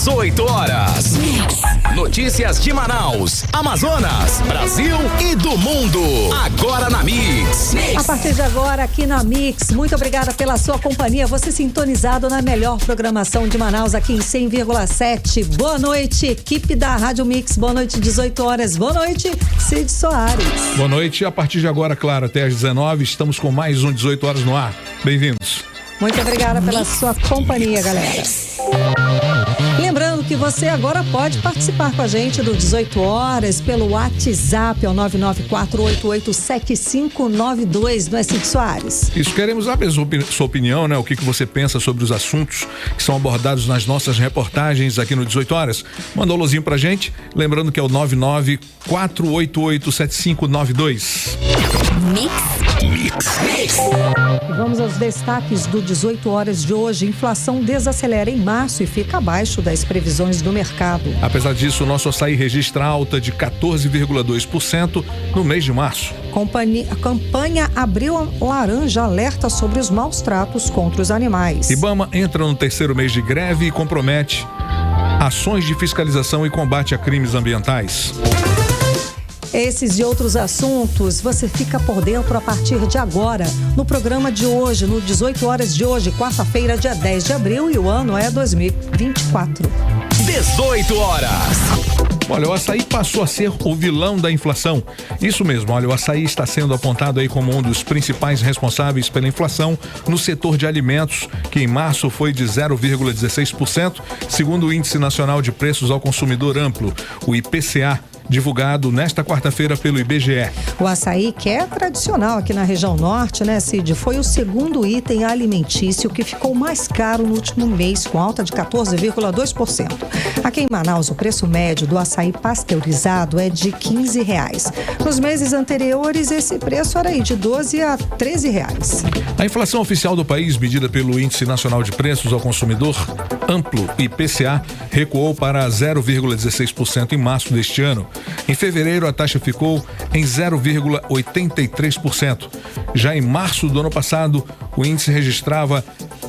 18 horas. Notícias de Manaus, Amazonas, Brasil e do mundo. Agora na Mix. A partir de agora, aqui na Mix, muito obrigada pela sua companhia. Você sintonizado na melhor programação de Manaus, aqui em 100,7. Boa noite, equipe da Rádio Mix. Boa noite, 18 horas. Boa noite, Cid Soares. Boa noite. A partir de agora, claro, até às 19, estamos com mais um 18 horas no ar. Bem-vindos. Muito obrigada pela sua companhia, galera. Lembrando que você agora pode participar com a gente do 18 horas pelo WhatsApp, ao 994887592, não é, Cid Soares? Isso, queremos saber a sua opinião, né? O que você pensa sobre os assuntos que são abordados nas nossas reportagens aqui no 18 horas. Manda um alôzinho pra gente, lembrando que é o 994887592. Mix. E vamos aos destaques do 18 horas de hoje. Inflação desacelera em março e fica abaixo das previsões do mercado. Apesar disso, o nosso açaí registra alta de 14,2% no mês de março. A campanha Abril Laranja alerta sobre os maus tratos contra os animais. IBAMA entra no terceiro mês de greve e compromete ações de fiscalização e combate a crimes ambientais. Esses e outros assuntos você fica por dentro a partir de agora, no programa de hoje, no 18 horas de hoje, quarta-feira, dia 10 de abril, e o ano é 2024. 18 horas. Olha, o açaí passou a ser o vilão da inflação. Isso mesmo, olha, o açaí está sendo apontado aí como um dos principais responsáveis pela inflação no setor de alimentos, que em março foi de 0,16%, segundo o Índice Nacional de Preços ao Consumidor Amplo, o IPCA, divulgado nesta quarta-feira pelo IBGE. O açaí, que é tradicional aqui na região norte, né, Cid? Foi o segundo item alimentício que ficou mais caro no último mês, com alta de 14,2%. Aqui em Manaus, o preço médio do açaí pasteurizado é de R$15. Nos meses anteriores, esse preço era aí de R$12 a R$13. A inflação oficial do país, medida pelo Índice Nacional de Preços ao Consumidor Amplo, IPCA, recuou para 0,16% em março deste ano. Em fevereiro, a taxa ficou em 0,83%. Já em março do ano passado, o índice registrava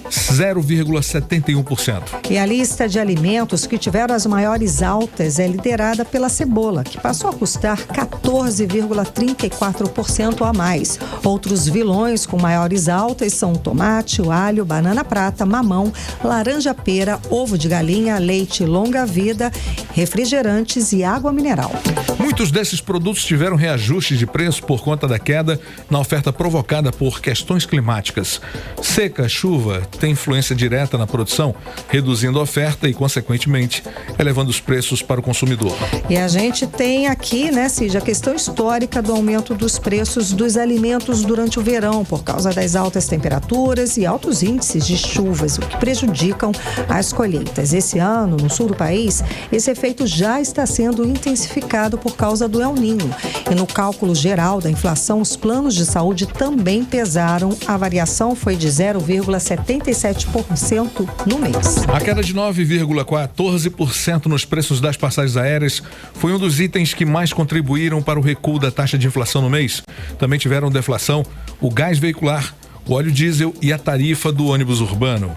0,71%. E a lista de alimentos que tiveram as maiores altas é liderada pela cebola, que passou a custar 14,34% a mais. Outros vilões com maiores altas são o tomate, o alho, banana prata, mamão, laranja pera, ovo de galinha, leite longa-vida, refrigerantes e água mineral. Muitos desses produtos tiveram reajustes de preço por conta da queda na oferta provocada por questões climáticas. Seca, chuva, tem influência direta na produção, reduzindo a oferta e, consequentemente, elevando os preços para o consumidor. E a gente tem aqui, né, Cid, a questão histórica do aumento dos preços dos alimentos durante o verão, por causa das altas temperaturas e altos índices de chuvas, o que prejudicam as colheitas. Esse ano, no sul do país, esse efeito já está sendo intensificado por causa do El Niño. E no cálculo geral da inflação, os planos de saúde também pesaram. A variação foi de 0,77% no mês. A queda de 9,14% nos preços das passagens aéreas foi um dos itens que mais contribuíram para o recuo da taxa de inflação no mês. Também tiveram deflação o gás veicular, o óleo diesel e a tarifa do ônibus urbano.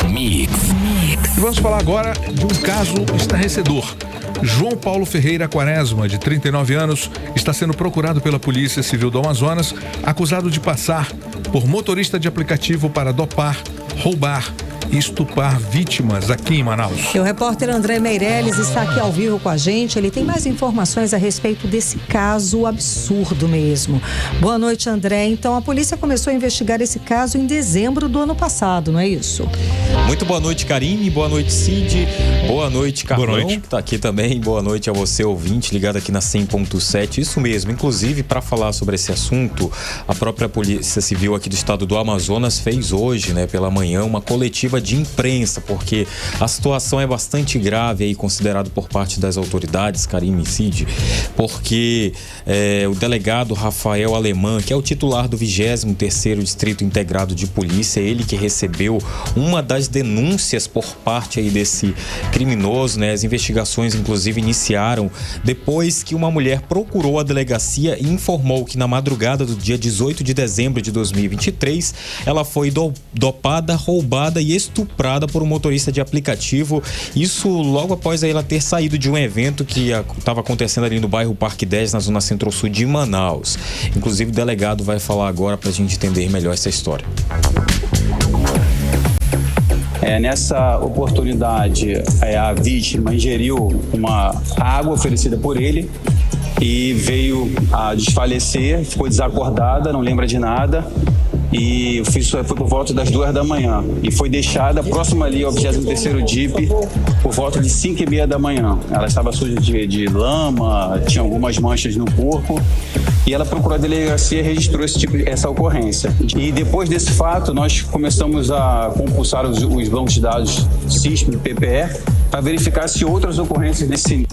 Mix. E vamos falar agora de um caso estarrecedor. João Paulo Ferreira Quaresma, de 39 anos, está sendo procurado pela Polícia Civil do Amazonas, acusado de passar por motorista de aplicativo para dopar, roubar e estuprar vítimas aqui em Manaus. E o repórter André Meirelles está aqui ao vivo com a gente. Ele tem mais informações a respeito desse caso absurdo mesmo. Boa noite, André. Então, a polícia começou a investigar esse caso em dezembro do ano passado, não é isso? Muito boa noite, Karine. Boa noite, Cid. Boa noite, Carlão. Boa noite. Que tá aqui também. Boa noite a você, ouvinte, ligado aqui na 100.7. Isso mesmo. Inclusive, para falar sobre esse assunto, a própria Polícia Civil aqui do estado do Amazonas fez hoje, né, pela manhã, uma coletiva de imprensa, porque a situação é bastante grave aí, considerado por parte das autoridades, Karine e Cid, porque o delegado Rafael Alemã, que é o titular do 23º Distrito Integrado de Polícia, ele que recebeu uma das denúncias por parte aí desse criminoso, né? As investigações, inclusive, iniciaram depois que uma mulher procurou a delegacia e informou que na madrugada do dia 18 de dezembro de 2023, ela foi dopada, roubada e estuprada por um motorista de aplicativo. Isso logo após ela ter saído de um evento que estava acontecendo ali no bairro Parque 10, na zona centro-sul de Manaus. Inclusive o delegado vai falar agora para a gente entender melhor essa história. Nessa oportunidade, a vítima ingeriu uma água oferecida por ele e veio a desfalecer, ficou desacordada, não lembra de nada. E foi por volta das 2 da manhã e foi deixada próxima ali ao 23º DIP por volta de 5h30 da manhã. Ela estava suja de lama, tinha algumas manchas no corpo e ela procurou a delegacia e registrou essa ocorrência. E depois desse fato, nós começamos a compulsar os bancos de dados SISP e PPE para verificar se outras ocorrências desse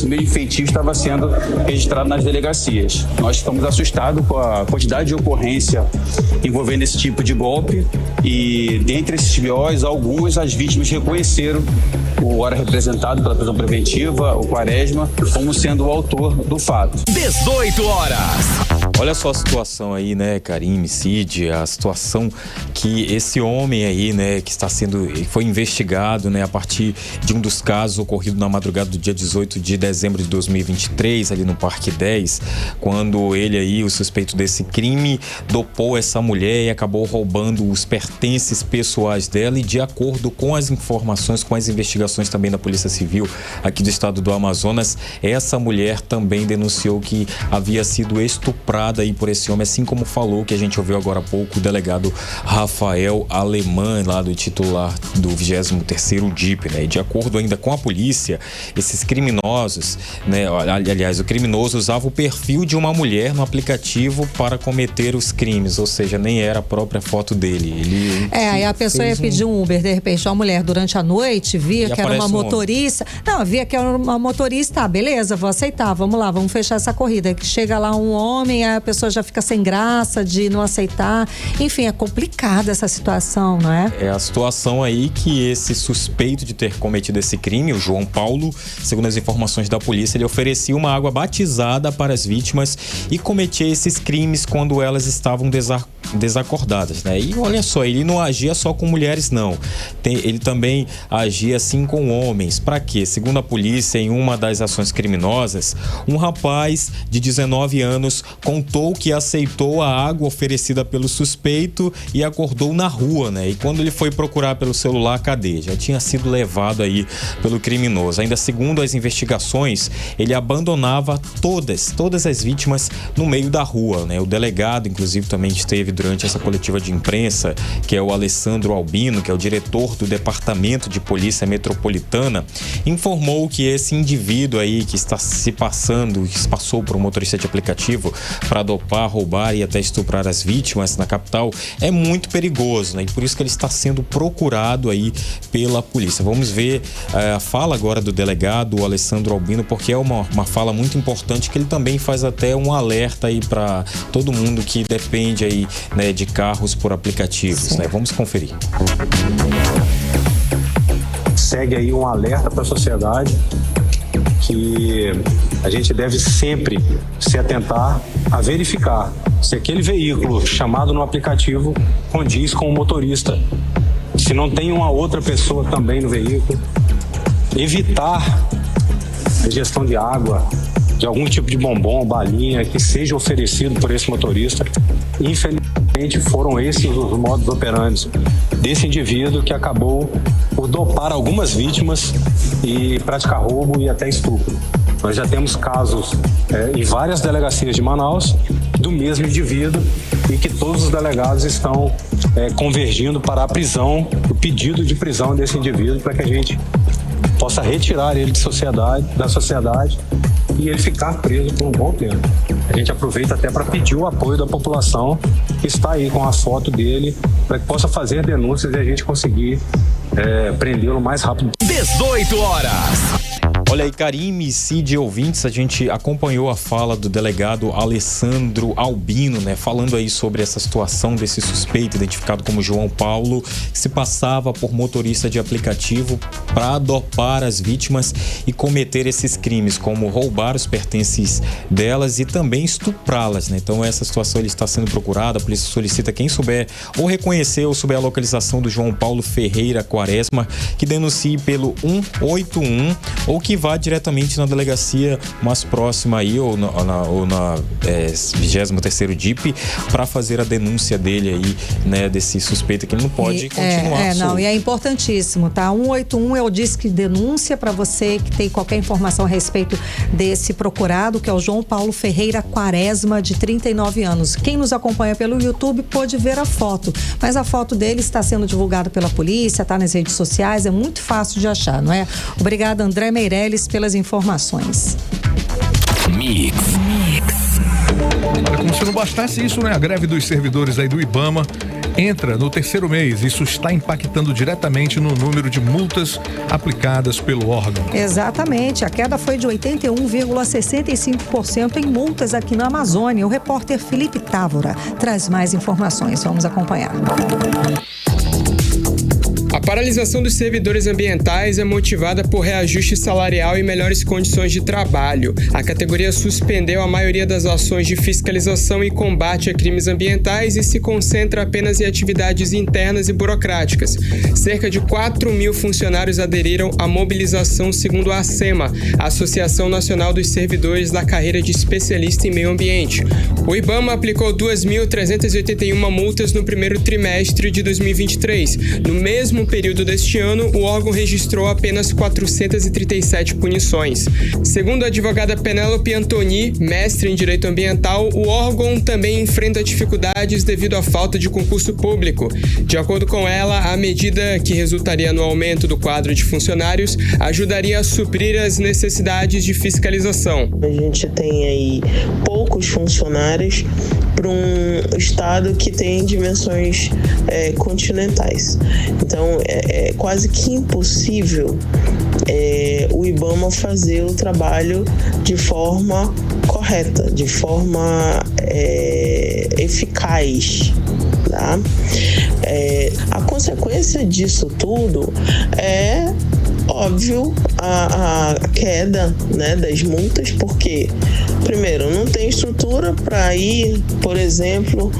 mesmo feitio estava sendo registrado nas delegacias. Nós ficamos assustados com a quantidade de ocorrência envolvendo esse tipo de golpe e dentre esses BOs, algumas as vítimas reconheceram o ora representado pela prisão preventiva, o Quaresma, como sendo o autor do fato. 18 horas. Olha só a situação aí, né, Karime, Cid, a situação que esse homem aí, né, que foi investigado, né, a partir de um dos casos ocorrido na madrugada do dia 18 de dezembro de 2023, ali no Parque 10, quando ele aí, o suspeito desse crime, dopou essa mulher e acabou roubando os pertences pessoais dela e, de acordo com as informações, com as investigações também da Polícia Civil aqui do estado do Amazonas, essa mulher também denunciou que havia sido estuprada aí por esse homem, assim como falou, que a gente ouviu agora há pouco, o delegado Rafael Alemã, lá do titular do 23º DIP, né? E de acordo ainda com a polícia, esses criminosos, né? Aliás, o criminoso usava o perfil de uma mulher no aplicativo para cometer os crimes, ou seja, nem era a própria foto dele. Aí a pessoa ia pedir um Uber, de repente, uma mulher durante a noite, via que era uma motorista. Não, via que era uma motorista, beleza, vou aceitar, vamos lá, vamos fechar essa corrida. Que chega lá um homem, a pessoa já fica sem graça de não aceitar. Enfim, é complicada essa situação, não é? É a situação aí que esse suspeito de ter cometido esse crime, o João Paulo, segundo as informações da polícia, ele oferecia uma água batizada para as vítimas e cometia esses crimes quando elas estavam desacordadas, né? E olha só, ele não agia só com mulheres, não. Ele também agia assim com homens. Para quê? Segundo a polícia, em uma das ações criminosas, um rapaz de 19 anos contou que aceitou a água oferecida pelo suspeito e acordou na rua, né? E quando ele foi procurar pelo celular, cadê? Já tinha sido levado aí pelo criminoso. Ainda segundo as investigações, ele abandonava todas as vítimas no meio da rua, né? O delegado, inclusive, também esteve durante essa coletiva de imprensa, que é o Alessandro Albino, que é o diretor do Departamento de Polícia Metropolitana, informou que esse indivíduo aí que está se passando, que se passou por um motorista de aplicativo para dopar, roubar e até estuprar as vítimas na capital, é muito perigoso, né? E por isso que ele está sendo procurado aí pela polícia. Vamos ver a fala agora do delegado Alessandro Albino, porque é uma fala muito importante, que ele também faz até um alerta aí para todo mundo que depende aí, né, de carros por aplicativos, né? Vamos conferir. Segue aí um alerta para a sociedade que a gente deve sempre se atentar a verificar se aquele veículo chamado no aplicativo condiz com o motorista, se não tem uma outra pessoa também no veículo, evitar a ingestão de água, de algum tipo de bombom, balinha que seja oferecido por esse motorista. Infelizmente foram esses os modos operantes desse indivíduo que acabou por dopar algumas vítimas e praticar roubo e até estupro. Nós já temos casos em várias delegacias de Manaus do mesmo indivíduo e que todos os delegados estão convergindo para a prisão, o pedido de prisão desse indivíduo, para que a gente possa retirar ele da sociedade e ele ficar preso por um bom tempo. A gente aproveita até para pedir o apoio da população que está aí com a foto dele, para que possa fazer denúncias e a gente conseguir prendê-lo o mais rápido. 18 horas. Olha aí, Karime, Cid, ouvintes, a gente acompanhou a fala do delegado Alessandro Albino, né? Falando aí sobre essa situação desse suspeito identificado como João Paulo, que se passava por motorista de aplicativo para dopar as vítimas e cometer esses crimes, como roubar os pertences delas e também estuprá-las, né? Então essa situação ele está sendo procurada, a polícia solicita quem souber ou reconhecer ou souber a localização do João Paulo Ferreira Quaresma, que denuncie pelo 181 ou que vá diretamente na delegacia mais próxima aí ou na 23º DIP para fazer a denúncia dele aí, né, desse suspeito que ele não pode continuar. Não, e é importantíssimo, tá? 181 é o Disque Denúncia para você que tem qualquer informação a respeito desse procurado, que é o João Paulo Ferreira Quaresma, de 39 anos. Quem nos acompanha pelo YouTube pode ver a foto, mas a foto dele está sendo divulgada pela polícia, tá nas redes sociais, é muito fácil de achar, não é? Obrigada, André Meirelles, pelas informações. Mix. Como se não bastasse isso, né? A greve dos servidores aí do IBAMA entra no 3º mês. Isso está impactando diretamente no número de multas aplicadas pelo órgão. Exatamente. A queda foi de 81,65% em multas aqui na Amazônia. O repórter Felipe Távora traz mais informações. Vamos acompanhar. A paralisação dos servidores ambientais é motivada por reajuste salarial e melhores condições de trabalho. A categoria suspendeu a maioria das ações de fiscalização e combate a crimes ambientais e se concentra apenas em atividades internas e burocráticas. Cerca de 4.000 funcionários aderiram à mobilização, segundo a ACEMA, a Associação Nacional dos Servidores da Carreira de Especialista em Meio Ambiente. O IBAMA aplicou 2.381 multas no primeiro trimestre de 2023. No mesmo período deste ano, o órgão registrou apenas 437 punições. Segundo a advogada Penélope Antoni, mestre em Direito Ambiental, o órgão também enfrenta dificuldades devido à falta de concurso público. De acordo com ela, a medida, que resultaria no aumento do quadro de funcionários, ajudaria a suprir as necessidades de fiscalização. A gente tem aí poucos funcionários para um estado que tem dimensões continentais. Então, é quase que impossível o IBAMA fazer o trabalho de forma correta, de forma eficaz. Tá? A consequência disso tudo é, óbvio, a queda, né, das multas, porque, primeiro, não tem estrutura para ir, por exemplo,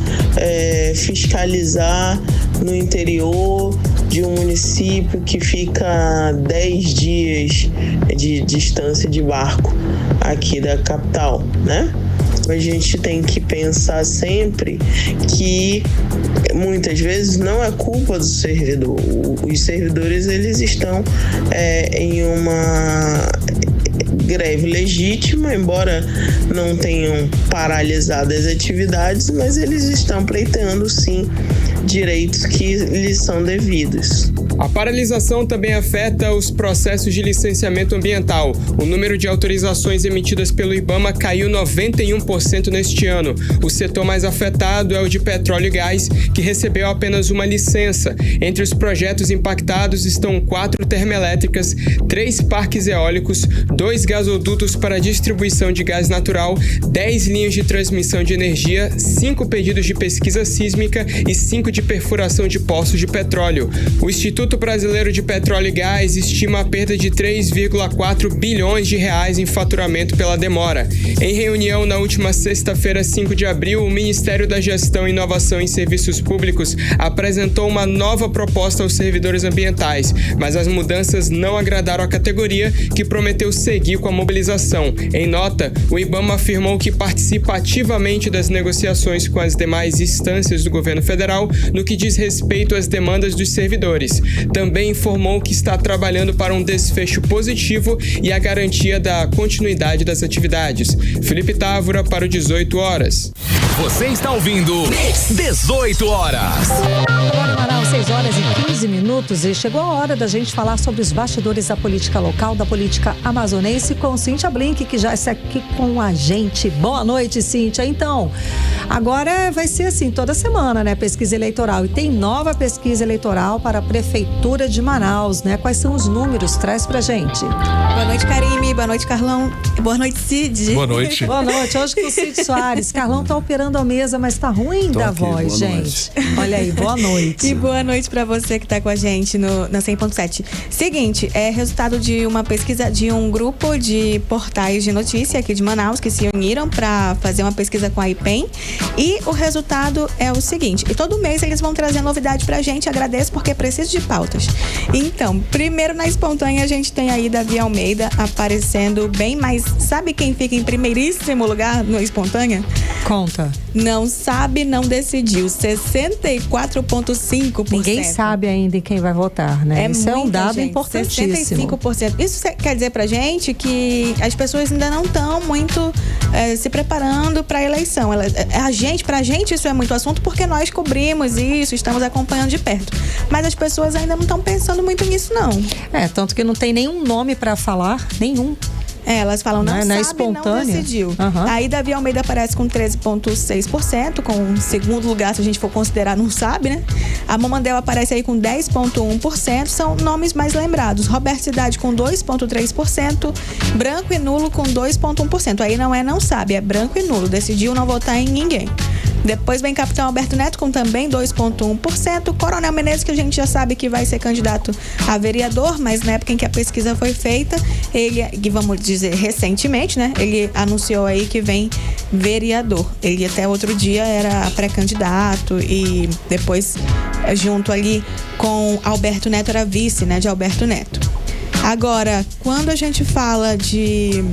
fiscalizar no interior de um município que fica 10 dias de distância de barco aqui da capital, né? A gente tem que pensar sempre que muitas vezes não é culpa do servidor. Os servidores, eles estão em uma greve legítima, embora não tenham paralisado as atividades, mas eles estão pleiteando sim direitos que lhes são devidos. A paralisação também afeta os processos de licenciamento ambiental. O número de autorizações emitidas pelo IBAMA caiu 91% neste ano. O setor mais afetado é o de petróleo e gás, que recebeu apenas uma licença. Entre os projetos impactados estão 4 termoelétricas, 3 parques eólicos, 2 gasodutos para distribuição de gás natural, 10 linhas de transmissão de energia, 5 pedidos de pesquisa sísmica e 5 de perfuração de poços de petróleo. O Instituto Brasileiro de Petróleo e Gás estima a perda de 3,4 bilhões de reais em faturamento pela demora. Em reunião na última sexta-feira, 5 de abril, o Ministério da Gestão, Inovação e Serviços Públicos apresentou uma nova proposta aos servidores ambientais, mas as mudanças não agradaram a categoria, que prometeu seguir com a mobilização. Em nota, o IBAMA afirmou que participa ativamente das negociações com as demais instâncias do governo federal no que diz respeito às demandas dos servidores. Também informou que está trabalhando para um desfecho positivo e a garantia da continuidade das atividades. Felipe Távora para o 18 horas. Você está ouvindo 18 horas. Agora, Manaus, 6 horas e 15 minutos e chegou a hora da gente falar sobre os bastidores da política local, da política amazonense, com Cíntia Blink, que já está aqui com a gente. Boa noite, Cíntia. Então, agora vai ser assim toda semana, né? Pesquisa eleitoral eleitoral. E tem nova pesquisa eleitoral para a Prefeitura de Manaus, né? Quais são os números? Traz pra gente. Boa noite, Karime. Boa noite, Carlão. Boa noite, Cid. Boa noite. Boa noite. Hoje com o Cid Soares. Carlão tá operando a mesa, mas tá ruim da voz, gente. Olha aí, boa noite. E boa noite pra você que tá com a gente na 100.7. Seguinte, é resultado de uma pesquisa de um grupo de portais de notícia aqui de Manaus que se uniram para fazer uma pesquisa com a IPEM. E o resultado é o seguinte: e todo mês eles vão trazer novidade pra gente. Agradeço porque preciso de pautas. Então, primeiro na espontânea a gente tem aí Davi Almeida aparecendo bem mais. Sabe quem fica em primeiríssimo lugar no espontânea? Conta. Não sabe, não decidiu. 64,5%. Ninguém sabe ainda em quem vai votar, né? Isso é um dado importantíssimo. 65%. Isso quer dizer pra gente que as pessoas ainda não estão muito se preparando para a eleição. Pra gente isso é muito assunto porque nós cobrimos isso, estamos acompanhando de perto. Mas as pessoas ainda não estão pensando muito nisso, não. Tanto que não tem nenhum nome para falar, nenhum. Elas falam, não sabe, espontânea. Não decidiu. Aí Davi Almeida aparece com 13,6%, com o segundo lugar, se a gente for considerar, não sabe, né? A Mamandel aparece aí com 10,1%, são nomes mais lembrados. Roberto Cidade com 2,3%, branco e nulo com 2,1%. Aí não sabe, é branco e nulo, decidiu não votar em ninguém. Depois vem Capitão Alberto Neto com também 2,1%. Coronel Menezes, que a gente já sabe que vai ser candidato a vereador, mas na época em que a pesquisa foi feita, ele, vamos dizer, recentemente, né? Ele anunciou aí que vem vereador. Ele até outro dia era pré-candidato e depois, junto ali com Alberto Neto, era vice, né? De Alberto Neto. Agora, quando a gente fala de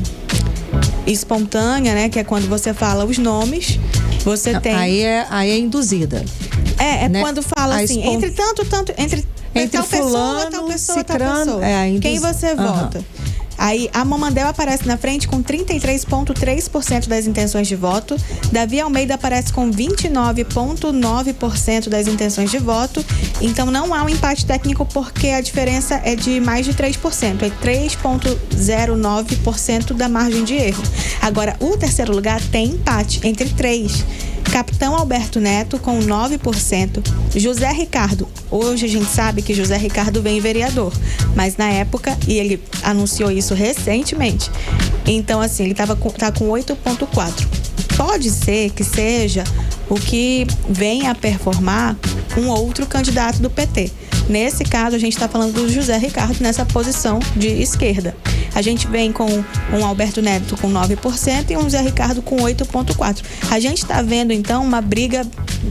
espontânea, né? Que é quando você fala os nomes, você tem... Aí é induzida. Né? Quando fala assim, entre tal fulano, pessoa, tal pessoa. Quem você vota? Aí a Mamandel aparece na frente com 33,3% das intenções de voto. Davi Almeida aparece com 29,9% das intenções de voto. Então não há um empate técnico porque a diferença é de mais de 3%. É 3,09% da margem de erro. Agora, o terceiro lugar tem empate entre 3%. Capitão Alberto Neto com 9%. José Ricardo, hoje a gente sabe que José Ricardo vem vereador, mas na época, e ele anunciou isso recentemente, então assim, ele tá com 8,4%. Pode ser que seja o que venha a performar um outro candidato do PT. Nesse caso, a gente está falando do José Ricardo nessa posição de esquerda. A gente vem com um Alberto Neto com 9% e um José Ricardo com 8,4%. A gente está vendo, então, uma briga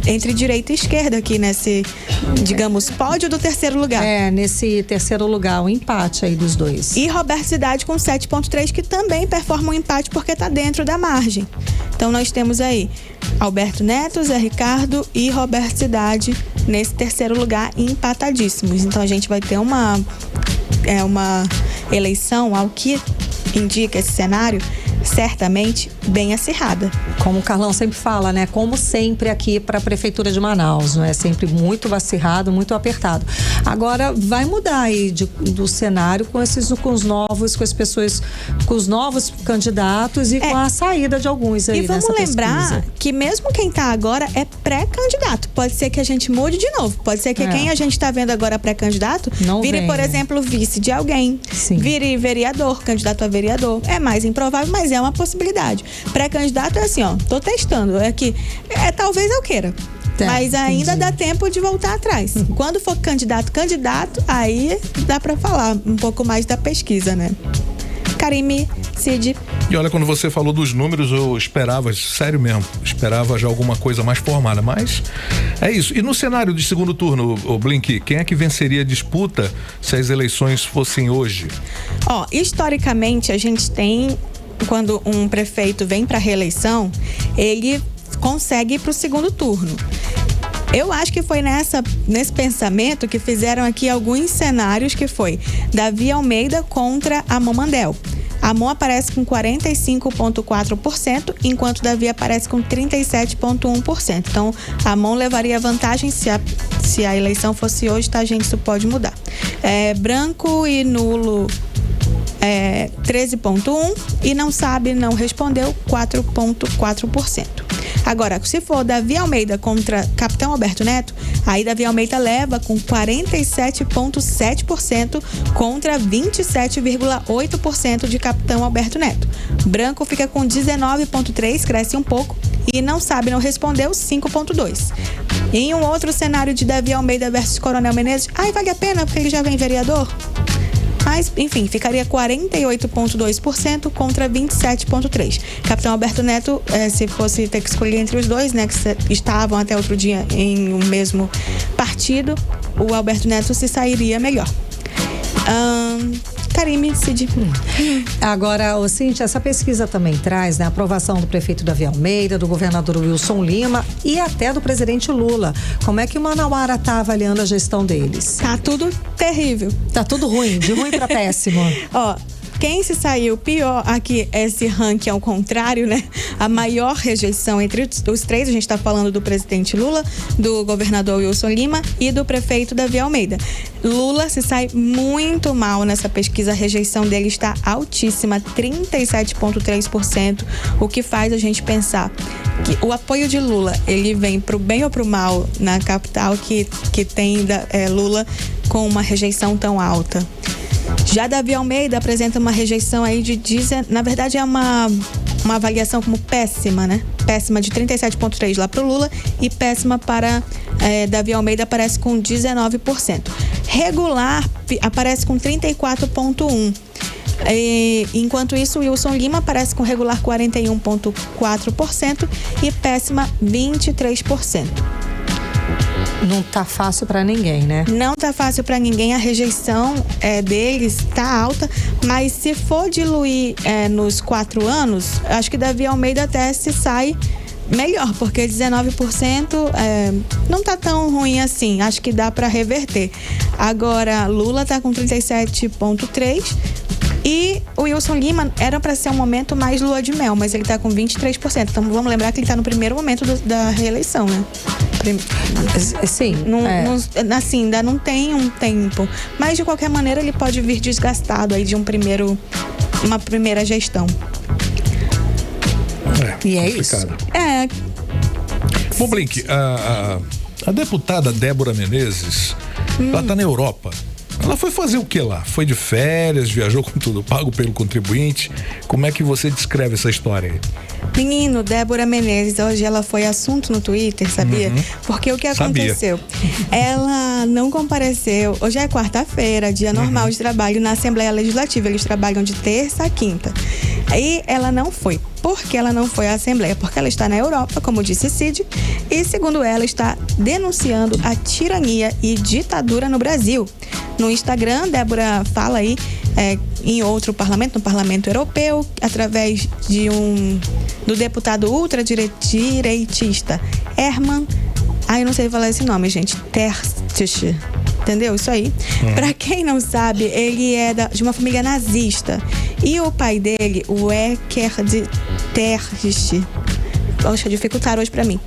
entre direita e esquerda aqui nesse, digamos, pódio do terceiro lugar. Nesse terceiro lugar, um empate aí dos dois. E Roberto Cidade com 7,3%, que também performa um empate porque está dentro da margem. Então, nós temos aí Alberto Neto, Zé Ricardo e Roberto Cidade nesse terceiro lugar, empatadíssimos. Então a gente vai ter uma eleição, ao que indica esse cenário, certamente bem acirrada. Como o Carlão sempre fala, né? Como sempre aqui para a Prefeitura de Manaus, não é? Sempre muito acirrado, muito apertado. Agora vai mudar aí do cenário com as pessoas, com os novos candidatos e com a saída de alguns aí. E vamos lembrar que mesmo quem está agora é pré-candidato. Pode ser que a gente mude de novo. Pode ser que quem a gente está vendo agora pré-candidato vire, por exemplo, vice de alguém. Sim. Vire vereador, candidato a vereador. É mais improvável, mas é uma possibilidade. Pré-candidato é assim, tô testando. Talvez eu queira. Mas ainda dá tempo de voltar atrás. Quando for candidato, aí dá para falar um pouco mais da pesquisa, né? Karime, Cid. E olha, quando você falou dos números, eu esperava, sério mesmo, esperava já alguma coisa mais formada, mas é isso. E no cenário de segundo turno, o Blink, quem é que venceria a disputa se as eleições fossem hoje? Historicamente, a gente tem, quando um prefeito vem para reeleição, ele consegue ir para o segundo turno. Eu acho que foi nesse pensamento que fizeram aqui alguns cenários, que foi Davi Almeida contra a Mamandel. A Mão aparece com 45,4%, enquanto Davi aparece com 37,1%. Então, a Mão levaria vantagem se a eleição fosse hoje, tá, gente? Isso pode mudar. Branco e nulo 13,1% e não sabe, não respondeu 4,4%. Agora, se for Davi Almeida contra Capitão Alberto Neto, aí Davi Almeida leva com 47,7% contra 27,8% de Capitão Alberto Neto. Branco fica com 19,3%, cresce um pouco, e não sabe, não respondeu, 5,2%. Em um outro cenário de Davi Almeida versus Coronel Menezes, vale a pena porque ele já vem vereador? Mas, enfim, ficaria 48,2% contra 27,3%. Capitão Alberto Neto, se fosse ter que escolher entre os dois, né, que estavam até outro dia em um mesmo partido, o Alberto Neto se sairia melhor. Karime, Cid. Agora, Cíntia, essa pesquisa também traz, né, a aprovação do prefeito Davi Almeida, do governador Wilson Lima e até do presidente Lula. Como é que o Manauara está avaliando a gestão deles? Tá tudo terrível. Tá tudo ruim, de ruim para péssimo. Quem se saiu pior aqui, esse ranking ao contrário, né? A maior rejeição entre os três, a gente está falando do presidente Lula, do governador Wilson Lima e do prefeito Davi Almeida. Lula se sai muito mal nessa pesquisa, a rejeição dele está altíssima, 37,3%, o que faz a gente pensar que o apoio de Lula, ele vem pro bem ou pro mal na capital que tem Lula com uma rejeição tão alta. Já Davi Almeida apresenta uma rejeição aí na verdade é uma avaliação como péssima, né? Péssima de 37,3% lá pro Lula e péssima para Davi Almeida, aparece com 19%. Regular aparece com 34,1%. Enquanto isso, Wilson Lima aparece com regular 41,4% e péssima 23%. Não tá fácil para ninguém, né? Não tá fácil para ninguém, a rejeição deles tá alta, mas se for diluir nos 4 anos, acho que Davi Almeida até se sai melhor, porque 19% não tá tão ruim assim, acho que dá para reverter. Agora, Lula tá com 37,3%. E o Wilson Lima era para ser um momento mais lua de mel, mas ele tá com 23%. Então vamos lembrar que ele tá no primeiro momento da reeleição, né? Sim. Assim, ainda não tem um tempo. Mas de qualquer maneira ele pode vir desgastado aí de uma primeira gestão. E é complicado. Isso. Bom, Blink, a deputada Débora Menezes, ela tá na Europa. Ela foi fazer o que lá? Foi de férias, viajou com tudo pago pelo contribuinte. Como é que você descreve essa história aí? Menino, Débora Menezes, hoje ela foi assunto no Twitter, sabia? Porque o que aconteceu? Ela não compareceu, hoje é quarta-feira, dia normal de trabalho na Assembleia Legislativa, eles trabalham de terça a quinta. Aí ela não foi. Por que ela não foi à Assembleia? Porque ela está na Europa, como disse Cid, e segundo ela, está denunciando a tirania e ditadura no Brasil. No Instagram, Débora fala aí em outro parlamento, no Parlamento Europeu, através do deputado ultradireitista Herman, eu não sei falar esse nome, gente, Terstich, entendeu? Isso aí. Pra quem não sabe, ele é de uma família nazista, e o pai dele, o Eckhard Terstich, poxa, dificultaram hoje pra mim.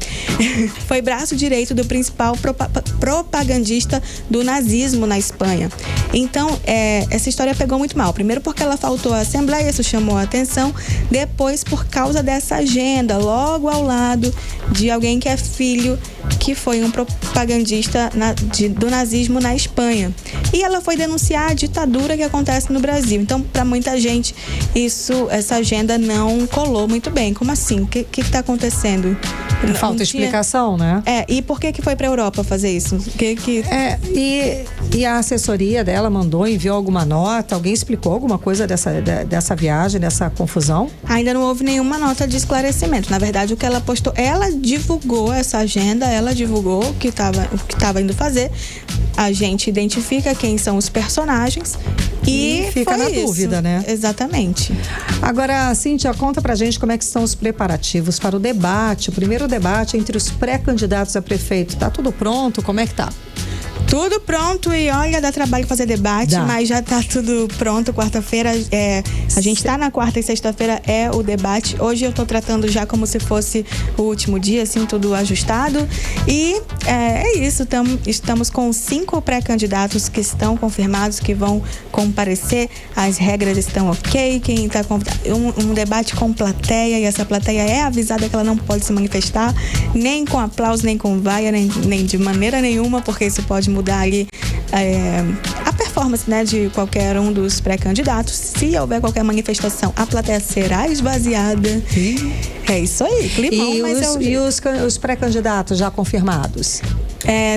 Foi braço direito do principal propagandista do nazismo na Espanha. Então, essa história pegou muito mal. Primeiro porque ela faltou à Assembleia, isso chamou a atenção. Depois, por causa dessa agenda, logo ao lado de alguém que é filho, que foi um propagandista do nazismo na Espanha. E ela foi denunciar a ditadura que acontece no Brasil. Então, para muita gente, essa agenda não colou muito bem. Como assim? O que está acontecendo? Falta explicação, né? E por que foi para a Europa fazer isso? E a assessoria dela enviou alguma nota? Alguém explicou alguma coisa dessa viagem, dessa confusão? Ainda não houve nenhuma nota de esclarecimento. Na verdade, o que ela postou, ela divulgou essa agenda, ela divulgou o que estava indo fazer. A gente identifica quem são os personagens e fica na dúvida, né? Exatamente. Agora, Cíntia, conta pra gente como é que estão os preparativos para o debate, o primeiro debate entre os pré-candidatos a prefeito. Tá tudo pronto? Como é que tá? Tudo pronto e olha, dá trabalho fazer debate, mas já tá tudo pronto. Quarta-feira, a gente tá na quarta e sexta-feira é o debate. Hoje eu tô tratando já como se fosse o último dia, assim, tudo ajustado. E é isso, estamos com 5 pré-candidatos que estão confirmados, que vão comparecer. As regras estão ok, quem tá um debate com plateia, e essa plateia é avisada que ela não pode se manifestar, nem com aplauso, nem com vaia, nem de maneira nenhuma, porque isso pode mudar ali a performance, né, de qualquer um dos pré-candidatos. Se houver qualquer manifestação, a plateia será esvaziada. É isso aí, climão. E os pré-candidatos já confirmados?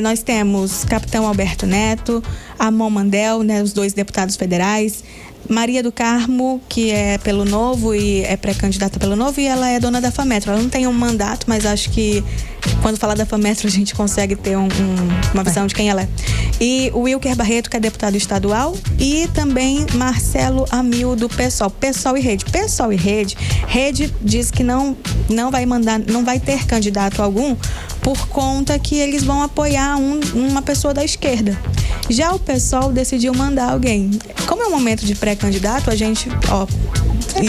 Nós temos Capitão Alberto Neto, Amon Mandel, né, os 2 deputados federais, Maria do Carmo, que é pelo Novo e é pré-candidata pelo Novo, e ela é dona da FAMetro. Ela não tem um mandato, mas acho que quando falar da FAMetro a gente consegue ter uma visão de quem ela é. E o Wilker Barreto, que é deputado estadual, e também Marcelo Amil, do PSOL. PSOL e Rede. PSOL e Rede. Rede diz que não vai ter candidato algum por conta que eles vão apoiar uma pessoa da esquerda. Já o PSOL decidiu mandar alguém. Como é um momento de pré-candidato, a gente,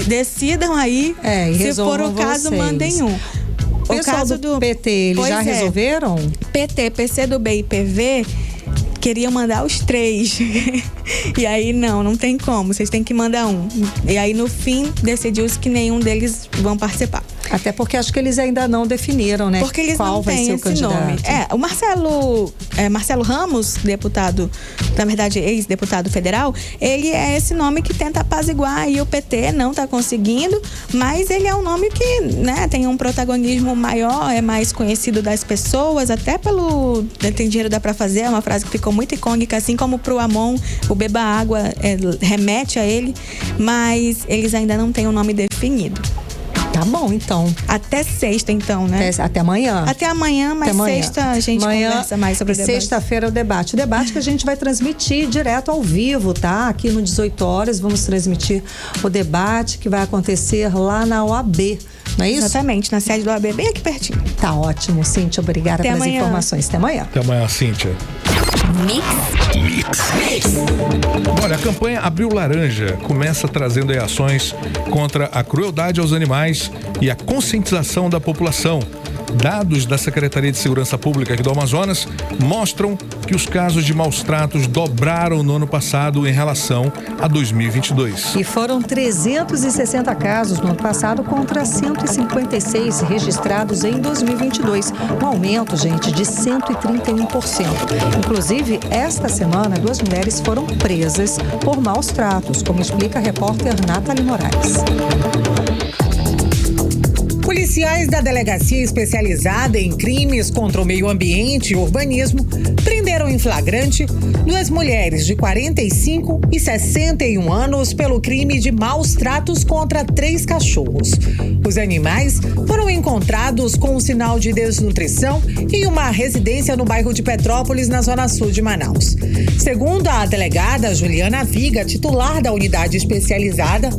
decidam aí, se for o caso, mandem um. O caso do PT, eles já resolveram? PT, PCdoB e PV queriam mandar os 3. E aí não tem como, vocês têm que mandar um. E aí no fim decidiu-se que nenhum deles vão participar. Até porque acho que eles ainda não definiram, né? Porque eles não têm esse nome. O Marcelo Ramos, deputado, na verdade ex-deputado federal, ele é esse nome que tenta apaziguar, e o PT não está conseguindo, mas ele é um nome que, né, tem um protagonismo maior, é mais conhecido das pessoas, até pelo tem dinheiro dá pra fazer, é uma frase que ficou muito icônica, assim como pro Amon, o Beba Água remete a ele, mas eles ainda não têm um nome definido. Tá bom, então. Até sexta, então, né? Até amanhã. Até amanhã, mas sexta a gente conversa mais sobre o debate. Sexta-feira é o debate. O debate que a gente vai transmitir direto ao vivo, tá? Aqui no 18 horas vamos transmitir o debate que vai acontecer lá na OAB. Não é isso? Exatamente, na sede do OAB, bem aqui pertinho. Tá ótimo, Cíntia. Obrigada pelas informações. Até amanhã. Até amanhã, Cíntia. Mix. Olha, a campanha Abril Laranja começa trazendo aí ações contra a crueldade aos animais e a conscientização da população. Dados da Secretaria de Segurança Pública aqui do Amazonas mostram que os casos de maus tratos dobraram no ano passado em relação a 2022. E foram 360 casos no ano passado contra 156 registrados em 2022. Um aumento, gente, de 131%. Inclusive, esta semana, 2 mulheres foram presas por maus tratos, como explica a repórter Nathalie Moraes. Policiais da Delegacia Especializada em Crimes contra o Meio Ambiente e Urbanismo prenderam em flagrante 2 mulheres de 45 e 61 anos pelo crime de maus tratos contra 3 cachorros. Os animais foram encontrados com um sinal de desnutrição em uma residência no bairro de Petrópolis, na zona sul de Manaus. Segundo a delegada Juliana Viga, titular da unidade especializada,